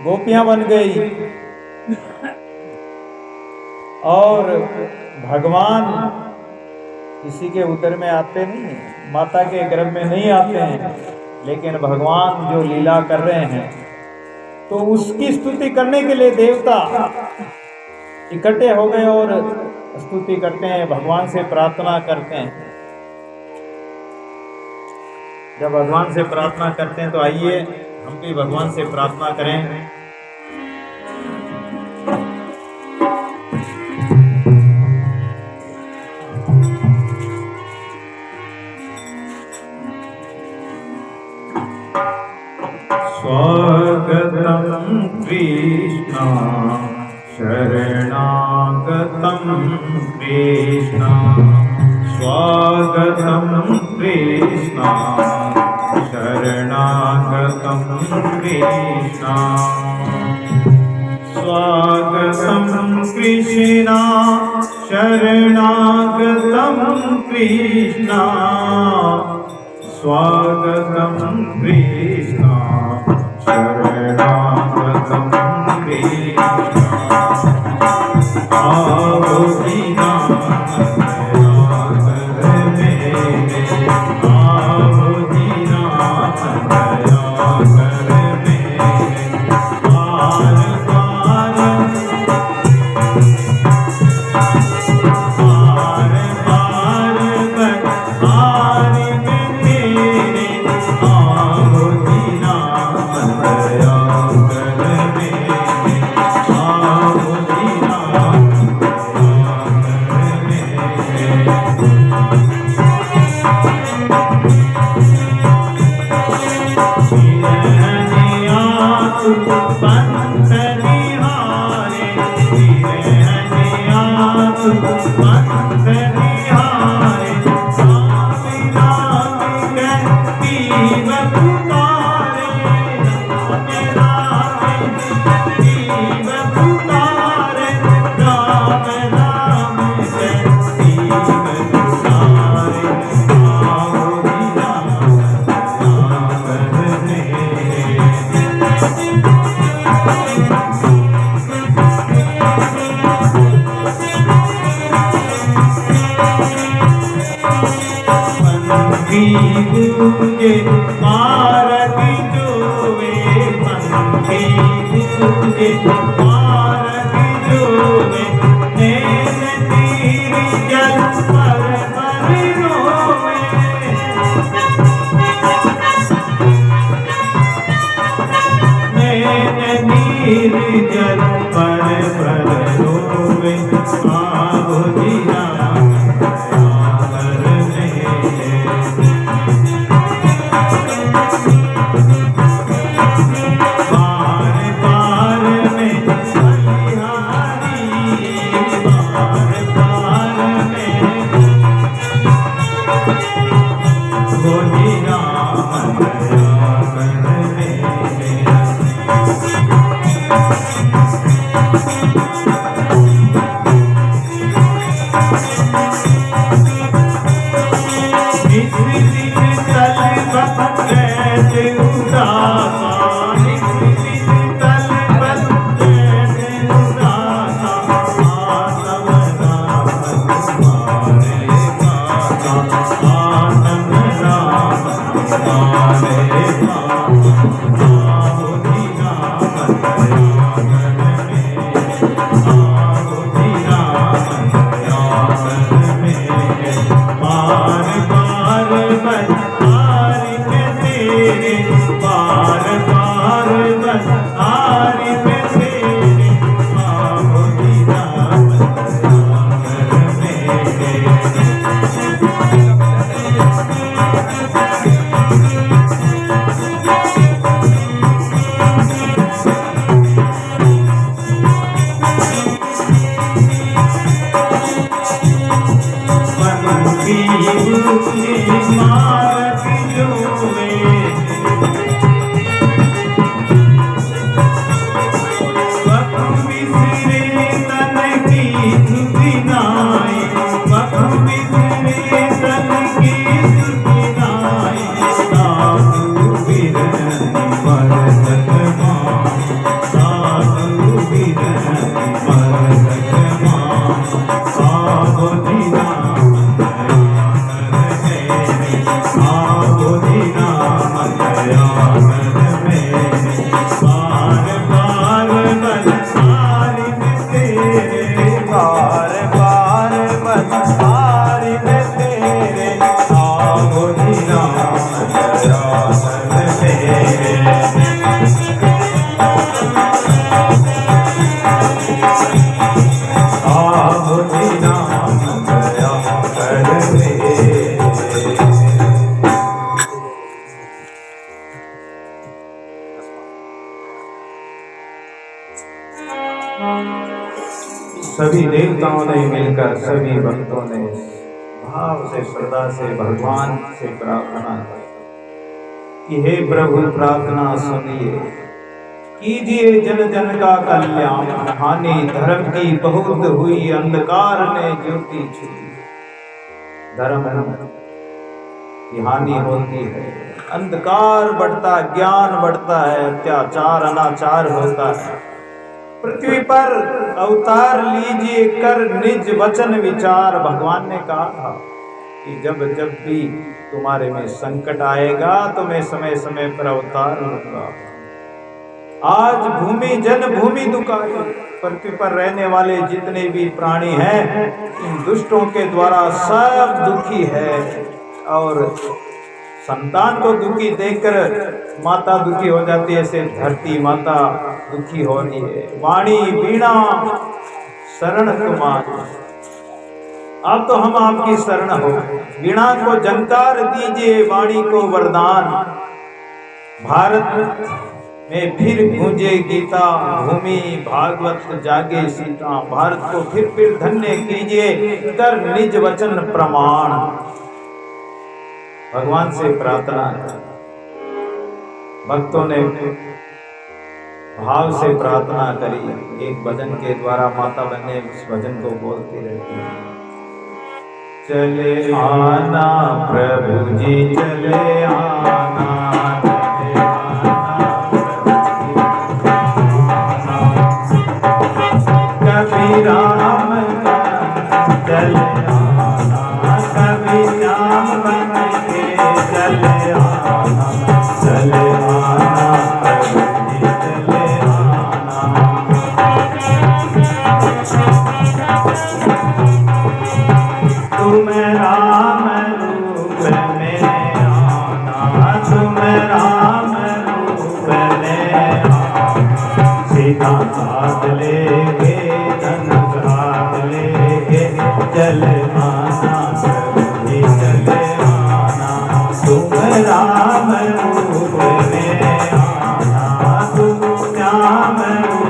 Speaker 1: गोपियां बन गई, और भगवान किसी के उदर में आते नहीं हैं, माता के गर्भ में नहीं आते हैं, लेकिन भगवान जो लीला कर रहे हैं तो उसकी स्तुति करने के लिए देवता इकट्ठे हो गए और स्तुति करते हैं, भगवान से प्रार्थना करते हैं। जब भगवान से प्रार्थना करते हैं तो आइए हम भी भगवान से प्रार्थना करें। स्वागतम कृष्ण शरणागतं कृष्ण स्वागतं कृष्ण शरणागतं कृष्ण स्वागतं कृष्ण शरणागतं कृष्ण स्वागतं कृष्ण शरणागतं कृष्ण आओ दीनानाथ दया कर मेरे आओ दीनानाथ दया कर मेरे पार पार पार पार पार में तेरे आओ दीनानाथ दया कर मेरे आओ दीनानाथ दया कर पंथ निहारे पंथ निहारे स्वामी राम कहती बपुतारे राम कहती बपुतारे राम राम कहती बपुतारे आओ दीनानाथ दया कर मेरे पंखी गूंजे मारती जोवे पंखी गूंजे मारती जोवे नैन तीर जल पर रोवे नैन तीर जल पर रोवे आओ दीनानाथ दया कर मेरे पार पार में बलिहारी पार पार में वो दीनानाथ दया कर मेरे नित दिन चल बस कैसे उदासा नित दिन चल बस कैसे उदासा आत्म राम तुम्हारे पासा आत्म राम तुम्हारे पासा आओ दीनानाथ दया कर मेरे आओ दीनानाथ दया कर मेरे पार पार बस पार में तेरे पार पार बस पार में तेरे आओ दीनानाथ दया कर मेरे पंखी गूंजे मारती जोवे वक्त बिसरे तन की सुधिनाई वक्त बिसरे तन की सुधिनाई साधु बिरहनि मरदक मान साधु बिरहनि मरदक मान आओ दीनानाथ दया कर मेरे आओ दीनानाथ दया सभी देवताओं ने मिलकर सभी भक्तों ने भाव से श्रद्धा से भगवान से प्रार्थना की, हे प्रभु प्रार्थना सुनिए, कीजिए जन जन का कल्याण। हानि धर्म की बहुत हुई, अंधकार ने ज्योति छुई। धर्म की हानि होती है, अंधकार बढ़ता, ज्ञान बढ़ता है, अत्याचार अनाचार होता है। पृथ्वी पर अवतार लीजिए कर निज वचन विचार। भगवान ने कहा था कि जब जब भी तुम्हारे में संकट आएगा तो मैं समय समय पर अवतार लूंगा। आज भूमि जन्मभूमि दुखाई, पृथ्वी पर रहने वाले जितने भी प्राणी हैं इन दुष्टों के द्वारा सब दुखी है। और संतान को दुखी देखकर माता दुखी हो जाती है, ऐसे धरती माता दुखी हो रही है। वाणी वीणा शरण तुम्हारी, अब तो हम आपकी शरण हो। वीणा को झंकार दीजिए, वाणी को वरदान। भारत में फिर गूंजे गीता, भूमि भागवत जागे सीता। भारत को फिर धन्य कीजिए कर निज वचन प्रमाण। भगवान से प्रार्थना, भक्तों ने भाव से प्रार्थना करी। एक भजन के द्वारा माता बहने उस भजन को बोलती रहती है। चले आना प्रभु जी चले आना, कभी राम चले आना, कभी श्याम बन के चले आना। चले आना प्रभु जी चले आना, तुम राम रूप में आना, तुम राम रूप में आना। सीधा हाथ लेके धनुष हाथ लेके चले आना प्रभु जी चले आना। तुम राम रूप में आना, तुम श्याम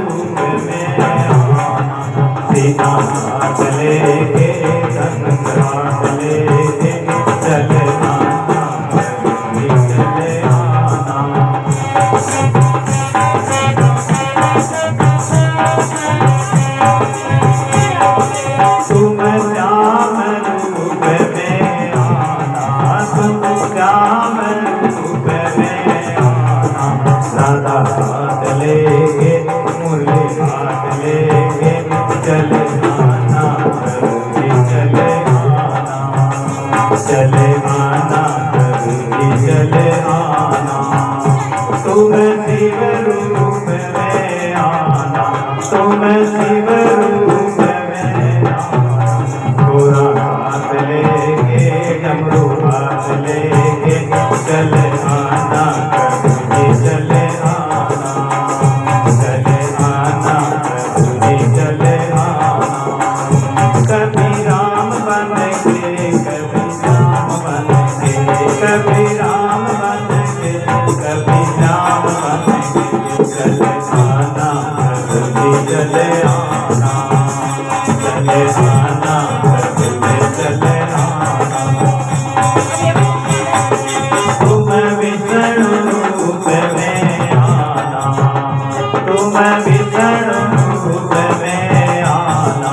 Speaker 1: रूप में आना। सीधा हाथ लेके धनुष हाथ लेके चले आना प्रभु जी चले आना। तुम श्याम रूप में आना, तुम श्याम रूप में आना। राधा हाथ लेके मुरली हाथ लेके चले आना प्रभु जी चले आना। चले आना प्रभु जी चले आना। तुम शिव रूप में आना, तुम शिव रूप में आना। गोरा हाथ लेके डमरू हाथ लेके चले आना प्रभु जी चले आना। चले आना प्रभु जी चले आना। कभी राम बन के कभी श्याम बन के, कभी राम बन के कभी श्याम बन के चले आना प्रभु जी चले आना। चले आना प्रभु जी चले आना। तुम विष्णु रूप में आना, तुम विष्णु रूप में आना।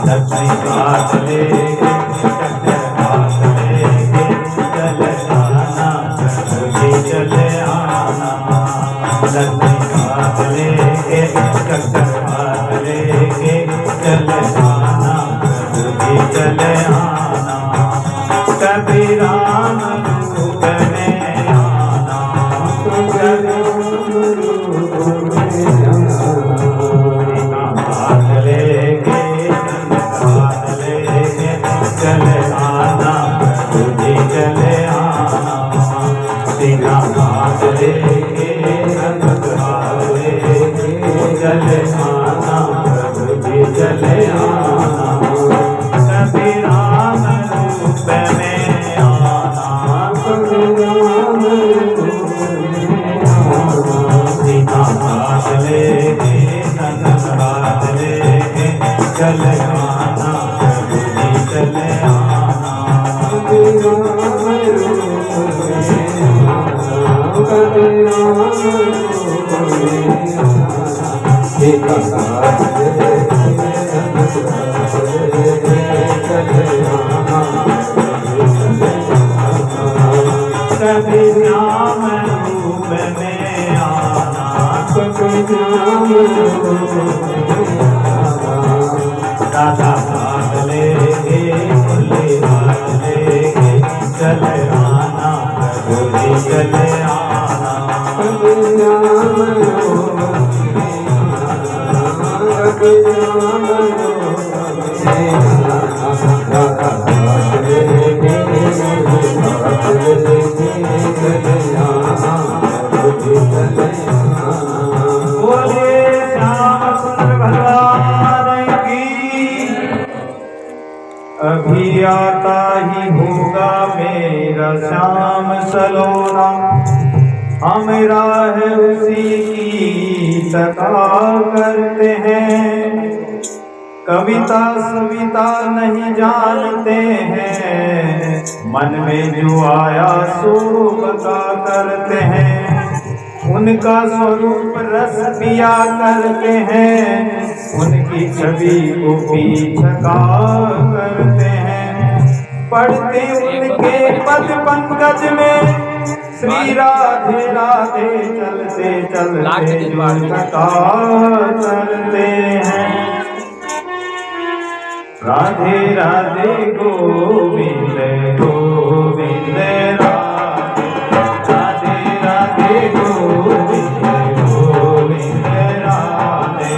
Speaker 1: लक्ष्मी हाथ लेके चक्र हाथ लेके चले आना प्रभु जी चले आना। लक्ष्मी हाथ लेके चक्र हाथ लेके चले आना प्रभु जी चले आना। कभी राम रूप में आना, कभी रूप में आना। हाथ लेके हाथ लेके चले आना प्रभु जी चले आना। सीधा हाथ लेके हाथ लेके चले आना प्रभु जी चले आना। कभी राम रूप में आना, कभी राम रूप में आना। सीधा हाथ लेके हाथ लेके चले श्याम रूप में आना,
Speaker 2: श्याम
Speaker 1: राधा भाग लेगे भोले भाग लेगे, चले आना प्रभु जी चले आना। बोले श्याम सुंदर भगवान की। अभी आता ही होगा मेरा श्याम सलोना, हम राह उसी की तका करते हैं। कविता सविता नहीं जानते हैं, मन में जो आया सो बता करते हैं। उनका स्वरूप रस पिया करते हैं, उनकी छवि को पीछा करते हैं। पढ़ते उनके पद पंकज में श्री राधे राधे, चलते चलते कथा चलते हैं। राधे राधे गोविंद गोविंद राधे, राधे राधे गोविंद गोविंद राधे,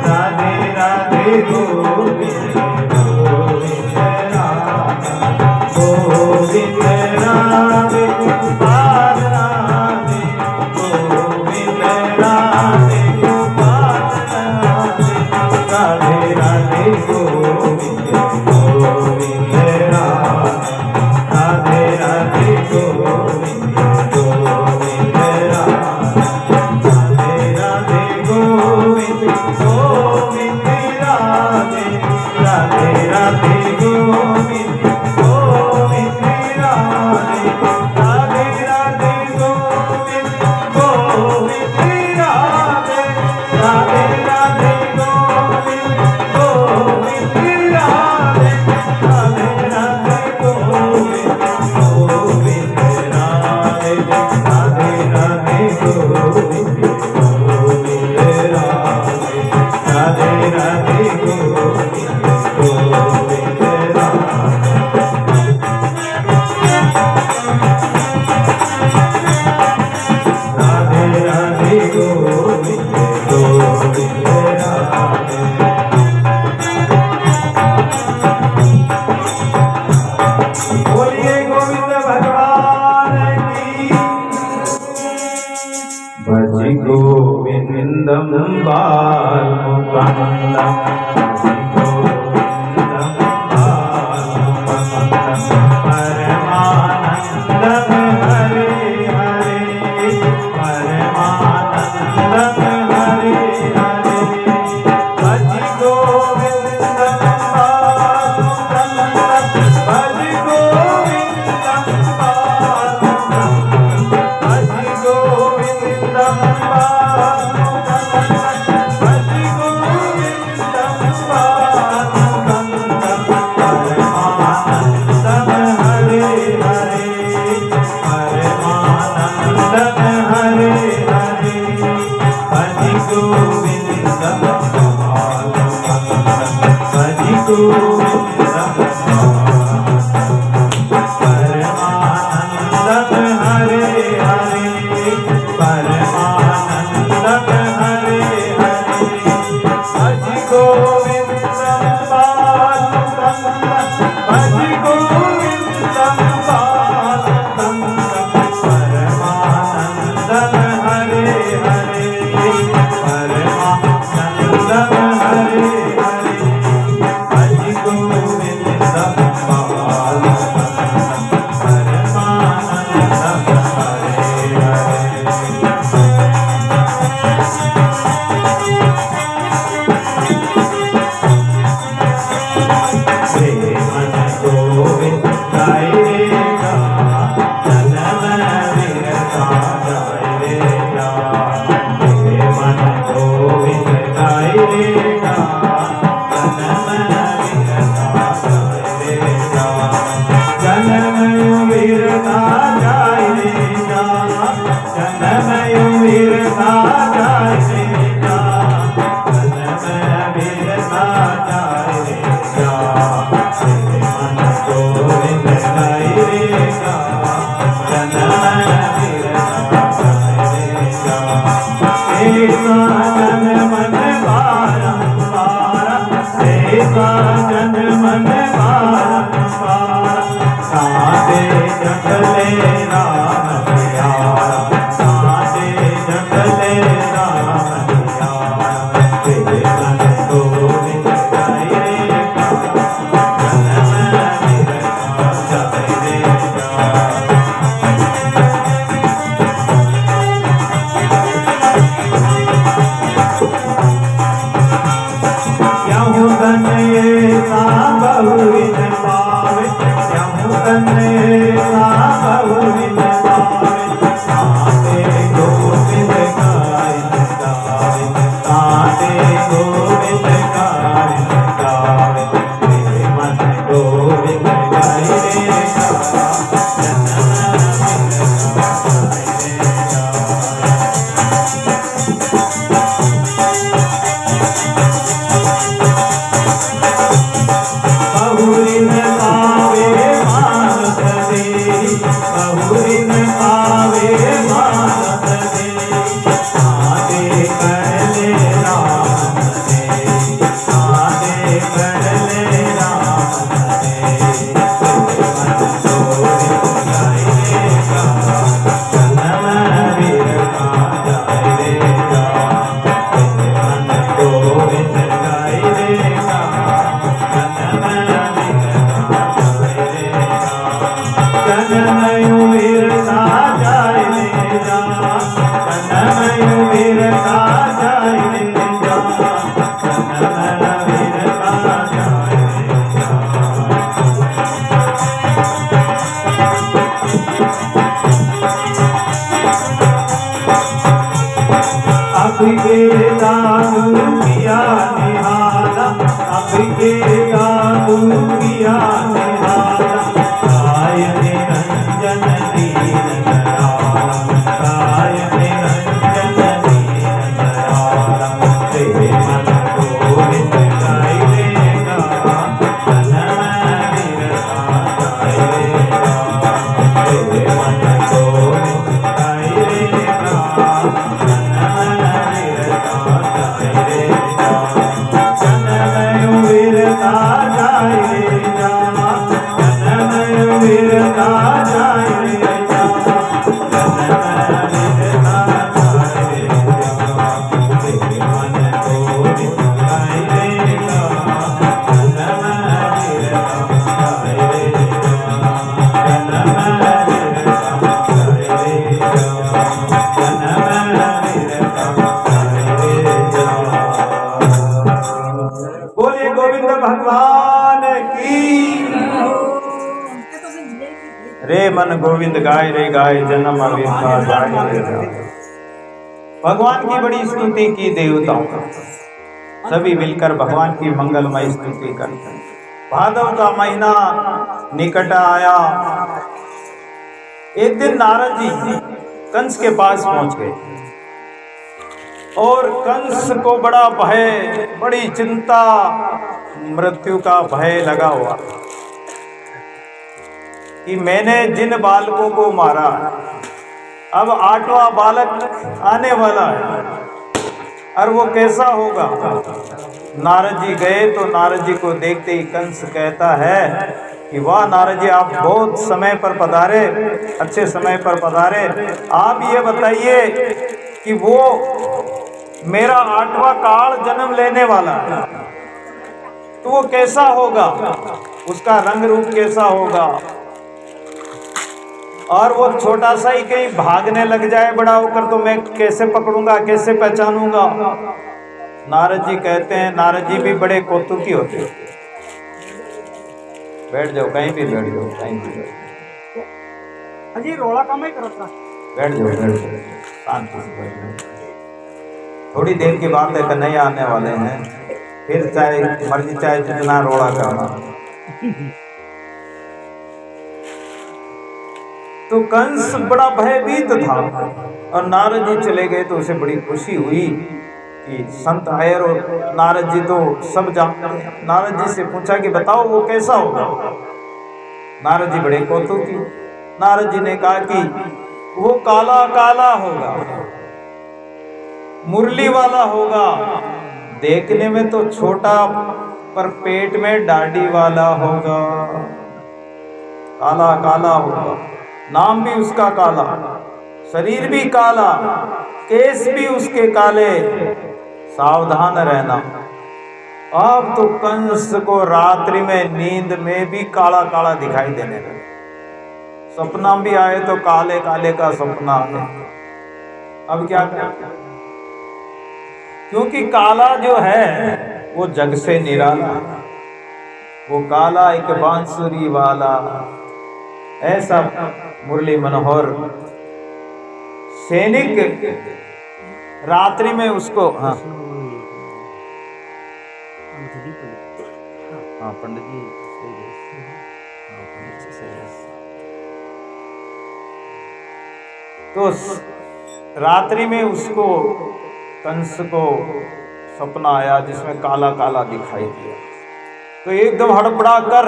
Speaker 1: राधे राधे गोविंद गोविंद राधे, गोविंद राधे गोपाल राधे, गोविंद राधे गोपाल राधे, राधे राधे गोविंद गोविंद राधे, राधे राधे गोविंद गोविंद राधे, राधे राधे गोविंद गोविंद राधे, राधे राधे गोविंद गोविंद राधे, राधे राधे गोविंद गोविंद राधे, राधे राधे गोविंद गोविंद राधे, राधे राधे गोविंद गोविंद राधे, राधे राधे गोविंद गोविंद राधे, राधे राधे गोविंद गोविंद राधे। राधे राधे गोविंद गोविंद राधे। बोलिए गोविंद भगवान की। भज गोविंदम बाल मुकुंदम, गोविंदम बाल मुकुंदम, परमानंदम हरे हरे, परमानंदम हरे हरे। भज गोविंदम बाल मुकुंदम, भज गोविंदम बाल मुकुंदम, भज गोविंदम बाल मुकुंदम, भज गोविंदम बाल मुकुंदम, परमानंदम हरे हरे, परमानंदम हरे हरे। भज गोविंदम बाल मुकुंदम, भज गोविंदम परमानंदम हरे हरे, परमानंदम हरे हरे। भज गोविंदम बाल मुकुंदम, भज गोविंदम बाल मुकुंदम, परमानंदम हरे हरे, परमानंदम हरे हरे। भज गोविंदम बाल मुकुंदम, परमानंदम हरे हरे। मन गोविंद गाएगा, जन्म विरता गाएगा। मन गोविंद गाएगा, जन्म विरता गाएगा। जन्म विरता गाएगा, जगले राम प्यारा, सारे जगले राम प्यारा, तेरे मन गोविंद गाय रे रे मन गोविंद गाय रे गाय जन्म अविद्या जाय रे जाय। भगवान की बड़ी स्तुति की देवताओं, सभी मिलकर भगवान की मंगलमय स्तुति करते हैं। भादव का महीना निकट आया। एक दिन नारद जी कंस के पास पहुंच गए और कंस को बड़ा भय, बड़ी चिंता, मृत्यु का भय लगा हुआ कि मैंने जिन बालकों को मारा, अब 8वां बालक आने वाला है और वो कैसा होगा। नारद जी गए तो नारद जी को देखते ही कंस कहता है कि वाह नारद जी, आप बहुत समय पर पधारे, अच्छे समय पर पधारे। आप ये बताइए कि वो मेरा 8वां काल जन्म लेने वाला है तो वो कैसा होगा, उसका रंग रूप कैसा होगा, और वो छोटा सा ही कहीं भागने लग जाए बड़ा होकर तो मैं कैसे पकड़ूंगा, कैसे पहचानूंगा। नारद जी कहते हैं, नारद जी भी बड़े कौतुकी होते हैं। बैठ जाओ, कहीं भी बैठ जाओ, कहीं भी बैठ जाओ।
Speaker 2: अजी रोला काम ही करता।
Speaker 1: बैठ जाओ, बैठ जाओ, शांति से बैठ जाओ। थोड़ी देर की बात है, कन्हैया आने वाले हैं, फिर चाहे मर्जी चाहे जितना रोड़ा करना। तो कंस बड़ा भयभीत था और नारद जी चले गए तो उसे बड़ी खुशी हुई कि संत आए और नारद जी तो सब जानते हैं। नारद जी से पूछा कि बताओ वो कैसा होगा। नारद जी बड़े कौतुकी। नारद जी ने कहा कि वो काला काला होगा, मुरली वाला होगा, देखने में तो छोटा पर पेट में दाढ़ी वाला होगा, काला काला होगा। नाम भी उसका काला, शरीर भी काला, केस भी उसके काले, सावधान रहना। अब तो कंस को रात्रि में नींद में भी काला काला दिखाई देने लगा। सपना भी आए तो काले काले का सपना आए। अब क्या करें, क्योंकि काला जो है वो जग से निराला है। वो काला एक बांसुरी वाला, ऐसा मुरली मनोहर सैनिक रात्रि में उसको हाँ पंडित जी तो रात्रि में उसको कंस को सपना आया जिसमें काला काला दिखाई दिया। तो एकदम हड़बड़ा कर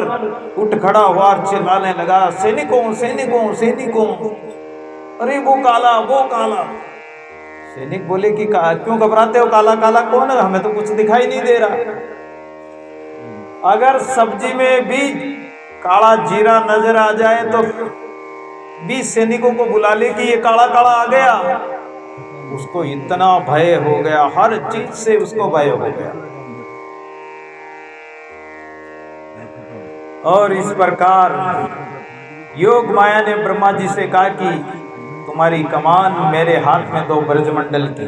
Speaker 1: उठ खड़ा हुआ, चिल्लाने लगा, सैनिकों सैनिकों सैनिकों, अरे वो काला वो काला। सैनिक बोले कि क्यों घबराते हो, काला काला कौन है, हमें तो कुछ दिखाई नहीं दे रहा। अगर सब्जी में भी काला जीरा नजर आ जाए तो 20 सैनिकों को बुला ले कि ये काला काला आ गया। उसको इतना भय हो गया, हर चीज से उसको भय हो गया। और इस प्रकार योग माया ने ब्रह्मा जी से कहा कि तुम्हारी कमान मेरे हाथ में दो ब्रजमंडल की।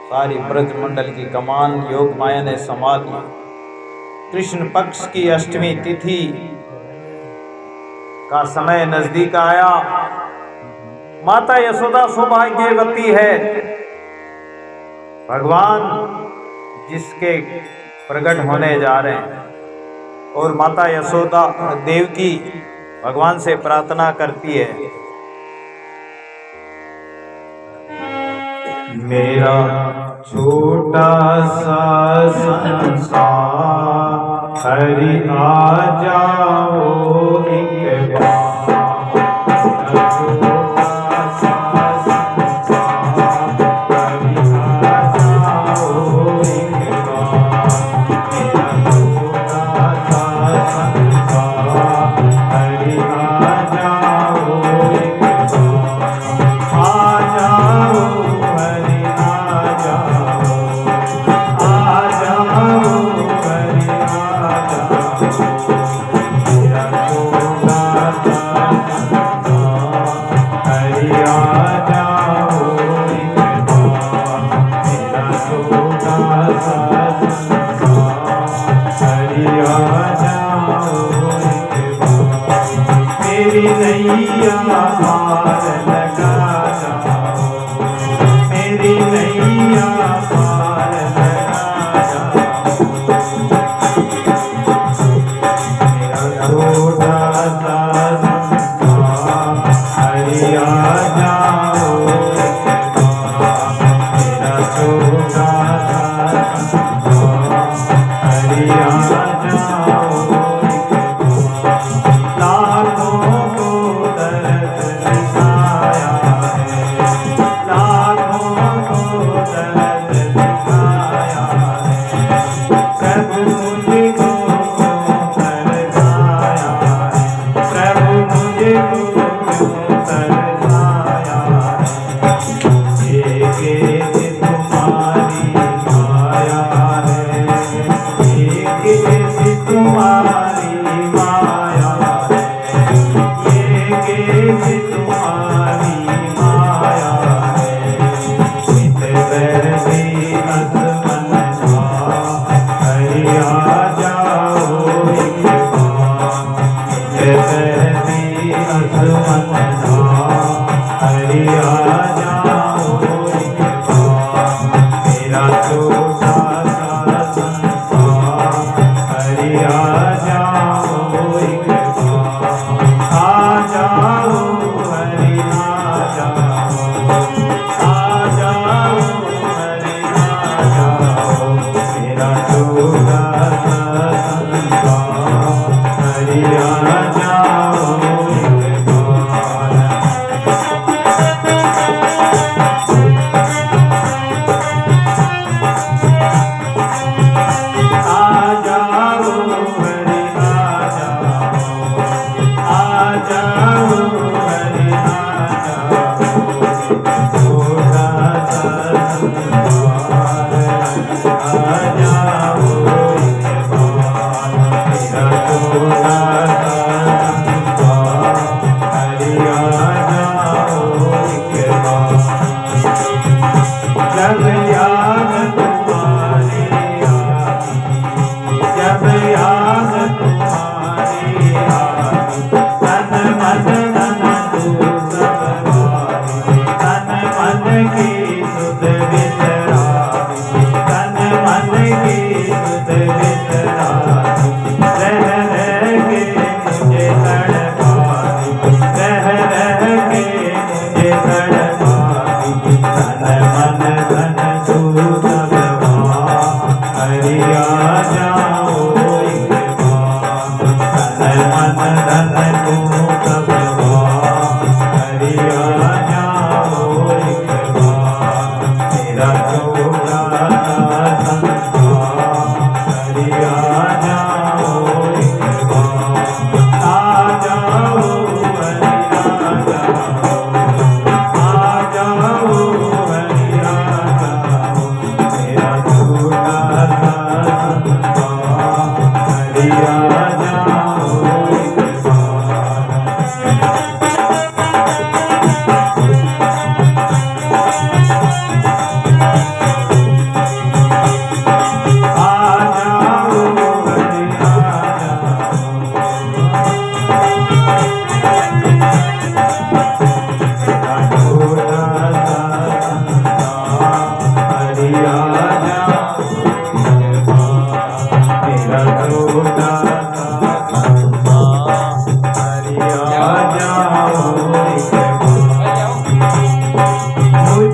Speaker 1: सारी ब्रजमंडल की कमान योग माया ने संभाल ली। कृष्ण पक्ष की अष्टमी तिथि का समय नजदीक आया। माता यशोदा सौभाग्यवती है, भगवान जिसके प्रकट होने जा रहे हैं। और माता यशोदा देवकी भगवान से प्रार्थना करती है, मेरा छोटा सा संसार हरि आ जाओ एक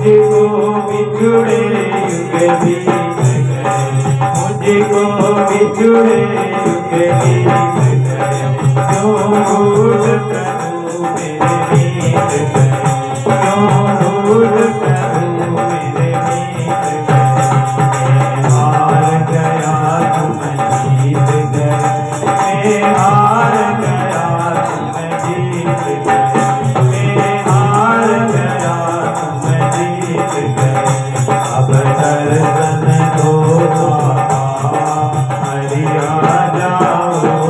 Speaker 1: मुझको बिछुड़े युग बीत गए, मुझको बिछुड़े युग बीत गए, क्यों भूल प्रभु मेरे बीत गए, क्यों भूल प्रभु मेरे बीत गए। मैं हार गया तुम जीत गए, मैं हार गया तुम जीत गए, मैं हार गया तुम जीत गए। अब दर्शन दो बाबा, हरि आ जाओ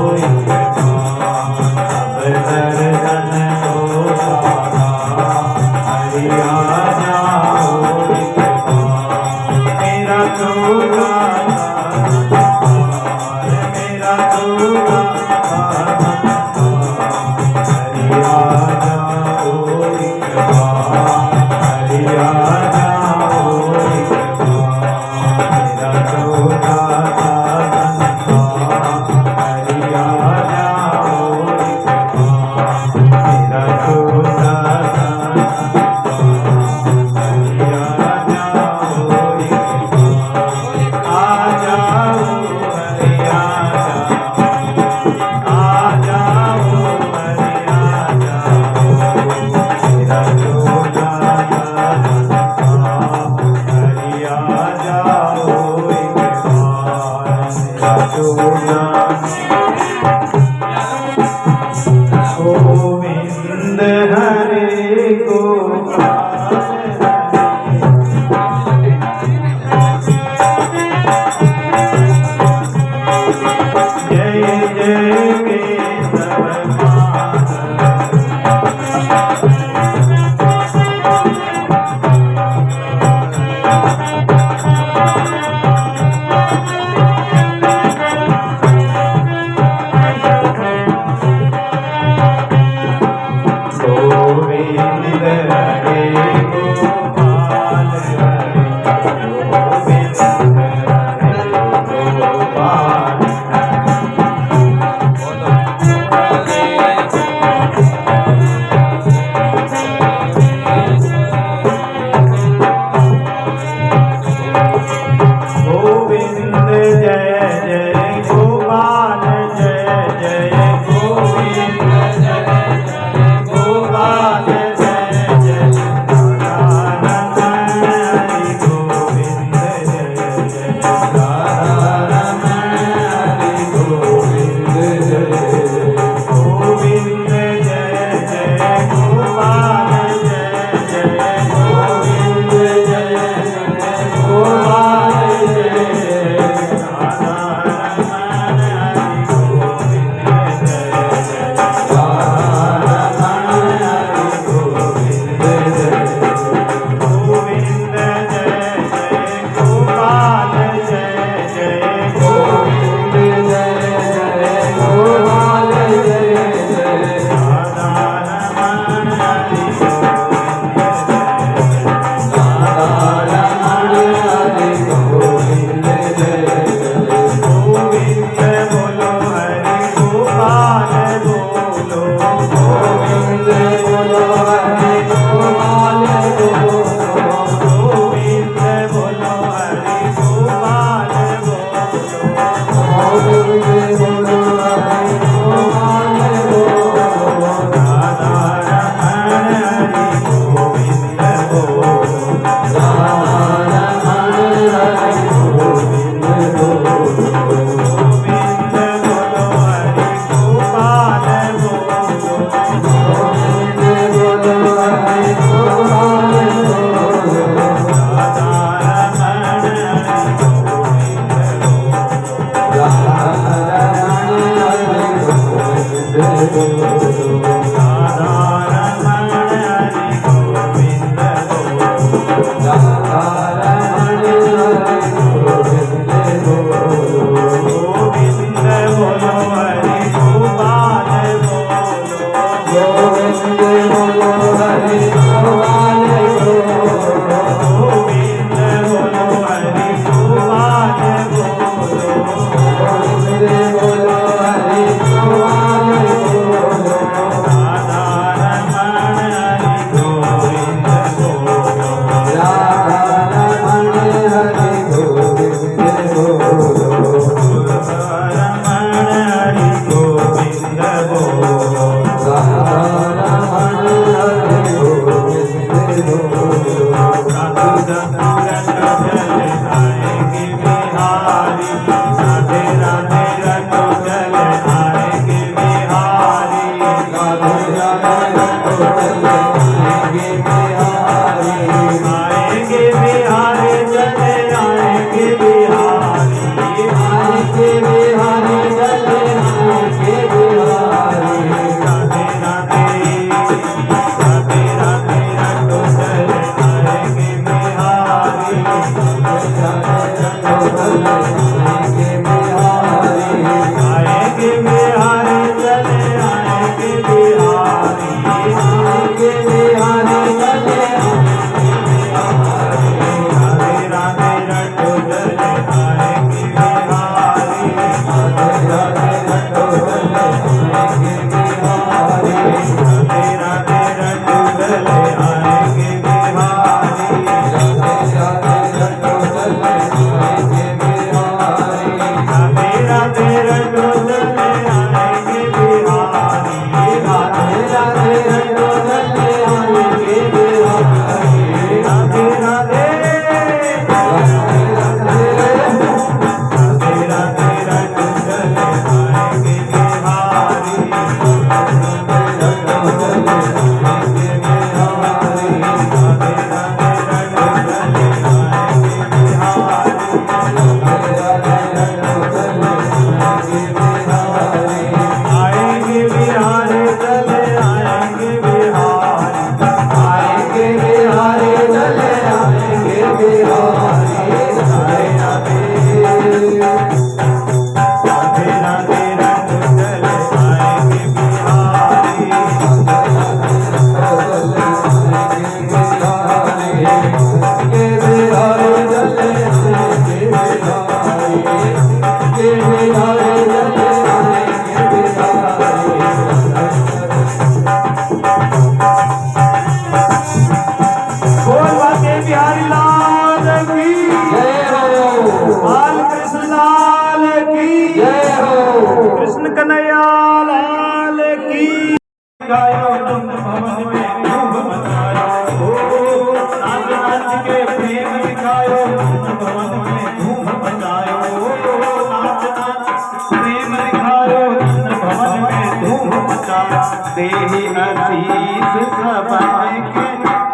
Speaker 1: देहि आशीष सबन के,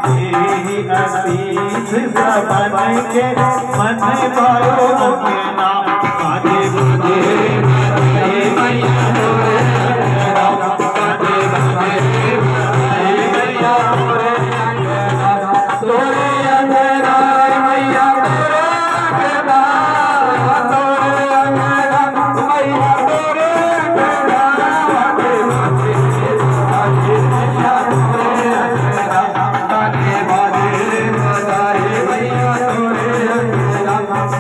Speaker 1: देहि आशीष सबन के, मन भयो अंगना बाजे बाजे मैया तोरे अंगना, बाजे बाजे मैया तोरे अंगना, तोरे अंगना मैया तोरे अंगना, तोरे अंगना मैया तोरे अंगना, बाजे मैया तोरे अंगना, बाजे बाजे मैया तोरे अंगना,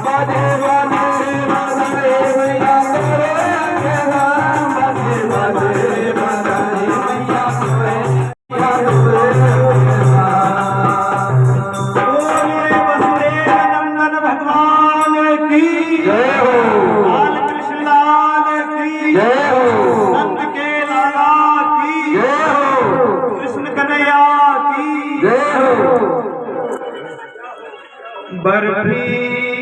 Speaker 1: बाजे बाजे मैया तोरे अंगना, बाजे बाजे मैया तोरे भगवान की जय हो, लाल कृष्ण लाल की जय हो, नंद के लाला की जय हो, कृष्ण कन्हैया की जय हो। बर्फी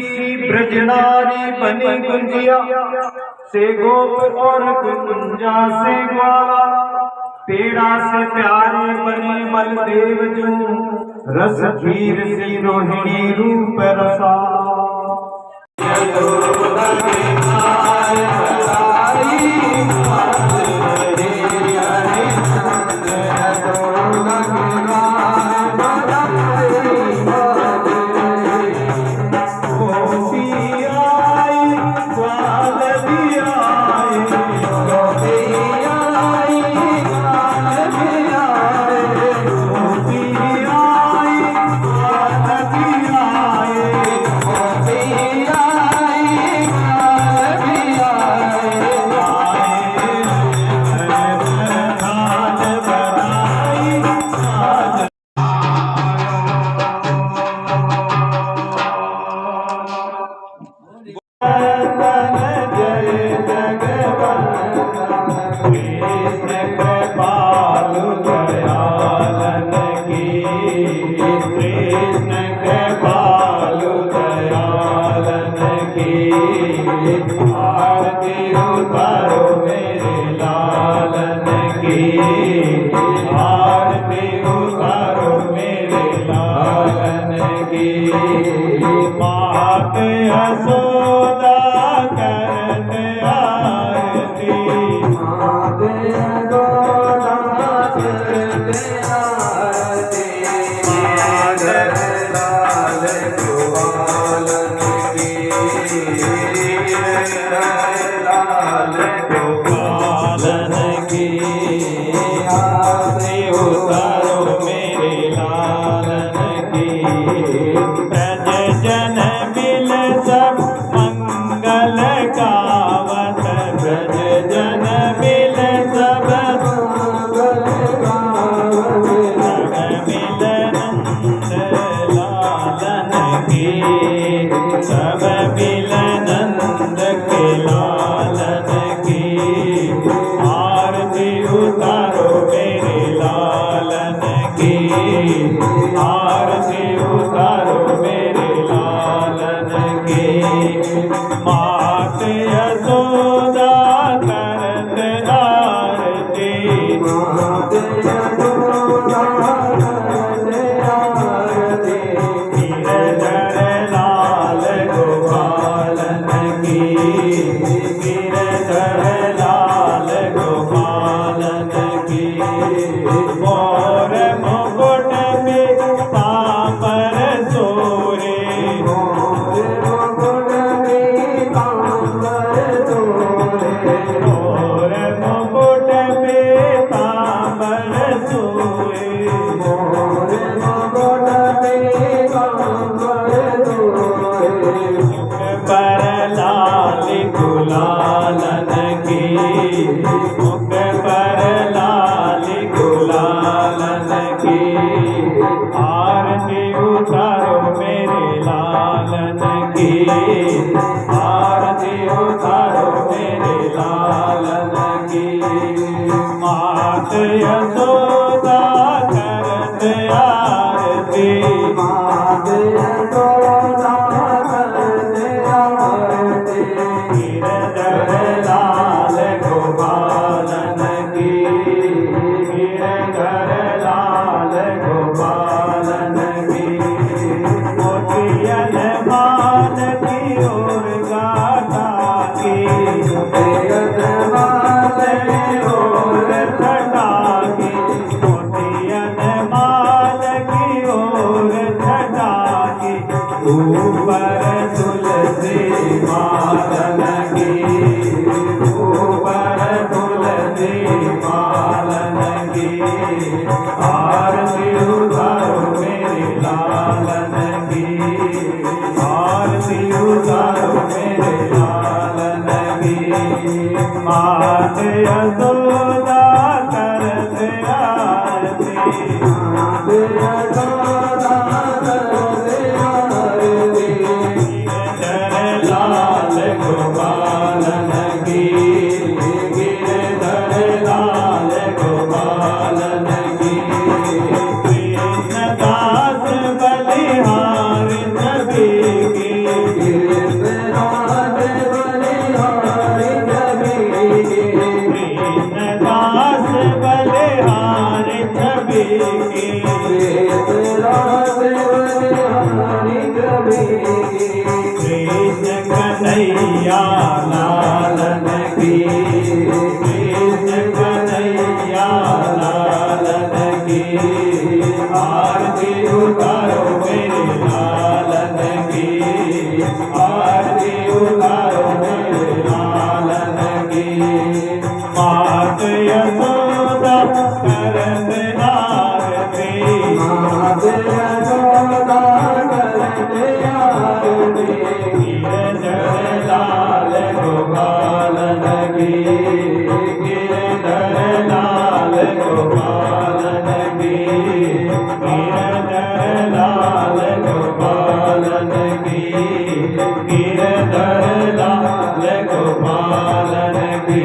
Speaker 1: सी ब्रजनारी बनी गुंजिया से गोप और गुंजा से ग्वाला, पेड़ा से प्यारे बने बलदेव जो, रस खीर सी रोहिणी रूप रसा। आरती उतारो मेरे लालन की, आरती उतारो मेरे लालन की, मात यशोदा करते आरती, मात यशोदा करते आरती, लाल गोपालन की, लाल गोपालन की, आरती उतारो मेरे लालन की, ब्रज जन बिल सब मंगल गावत, ब्रज जन बिल सब मंगल गावत, सब मिल नंद लालन की, सब मिल नंद के लालन की, आरती उतारो मेरे लालन की, आरती उतारो मेरे लालन की, मात यशोदा करत आरती, मात यशोदा करत आरती, गिरधर लाल गोपालन की, गिरधर लाल गोपालन की, मोर मुकुट में तांबर सोरे, मोर मुकुट में तांबर सोरे, मोर मुकुट में तांबर सोरे, मोर मुकुट में तांबर सोरे, मुख पर लाल गुलालन की, मुख पर लाल गुलालन की, आरती उतारो मेरे लालन की, आरती उतारो मेरे लालन की, मात यशोदा करत आरती, मात यशोदा करत आरती, गिरधर लाल गोपालन की,
Speaker 2: ऊपर तुलसी मालन की, ऊपर तुलसी मालन की, आरती उतारो मेरे लालन की, आरती उतारो मेरे लालन की। मात यशोदा करते आरती, मात यशोदा करते आरती, गिरधर लाल गोपालन की, गिरधर लाल गोपालन की। कृष्णदास बलिहार नबी की, कृष्णदास बलिहार नबी की, कृष्णदास बलिहार नबी की, कृष्णदास बलिहार नबी की। कृष्ण कन्हैया लालन की, कृष्ण कन्हैया लालन की, आरती उतारो मेरे लालन की, आरती उतारो मेरे लालन की। मात यशोदा करते आरती, मात यशोदा करते आरती, गिरधर लाल गोपालन की, गिरधर लाल गोपालन की, गिरधर लाल गोपालन की, गिरधर लाल गोपालन की।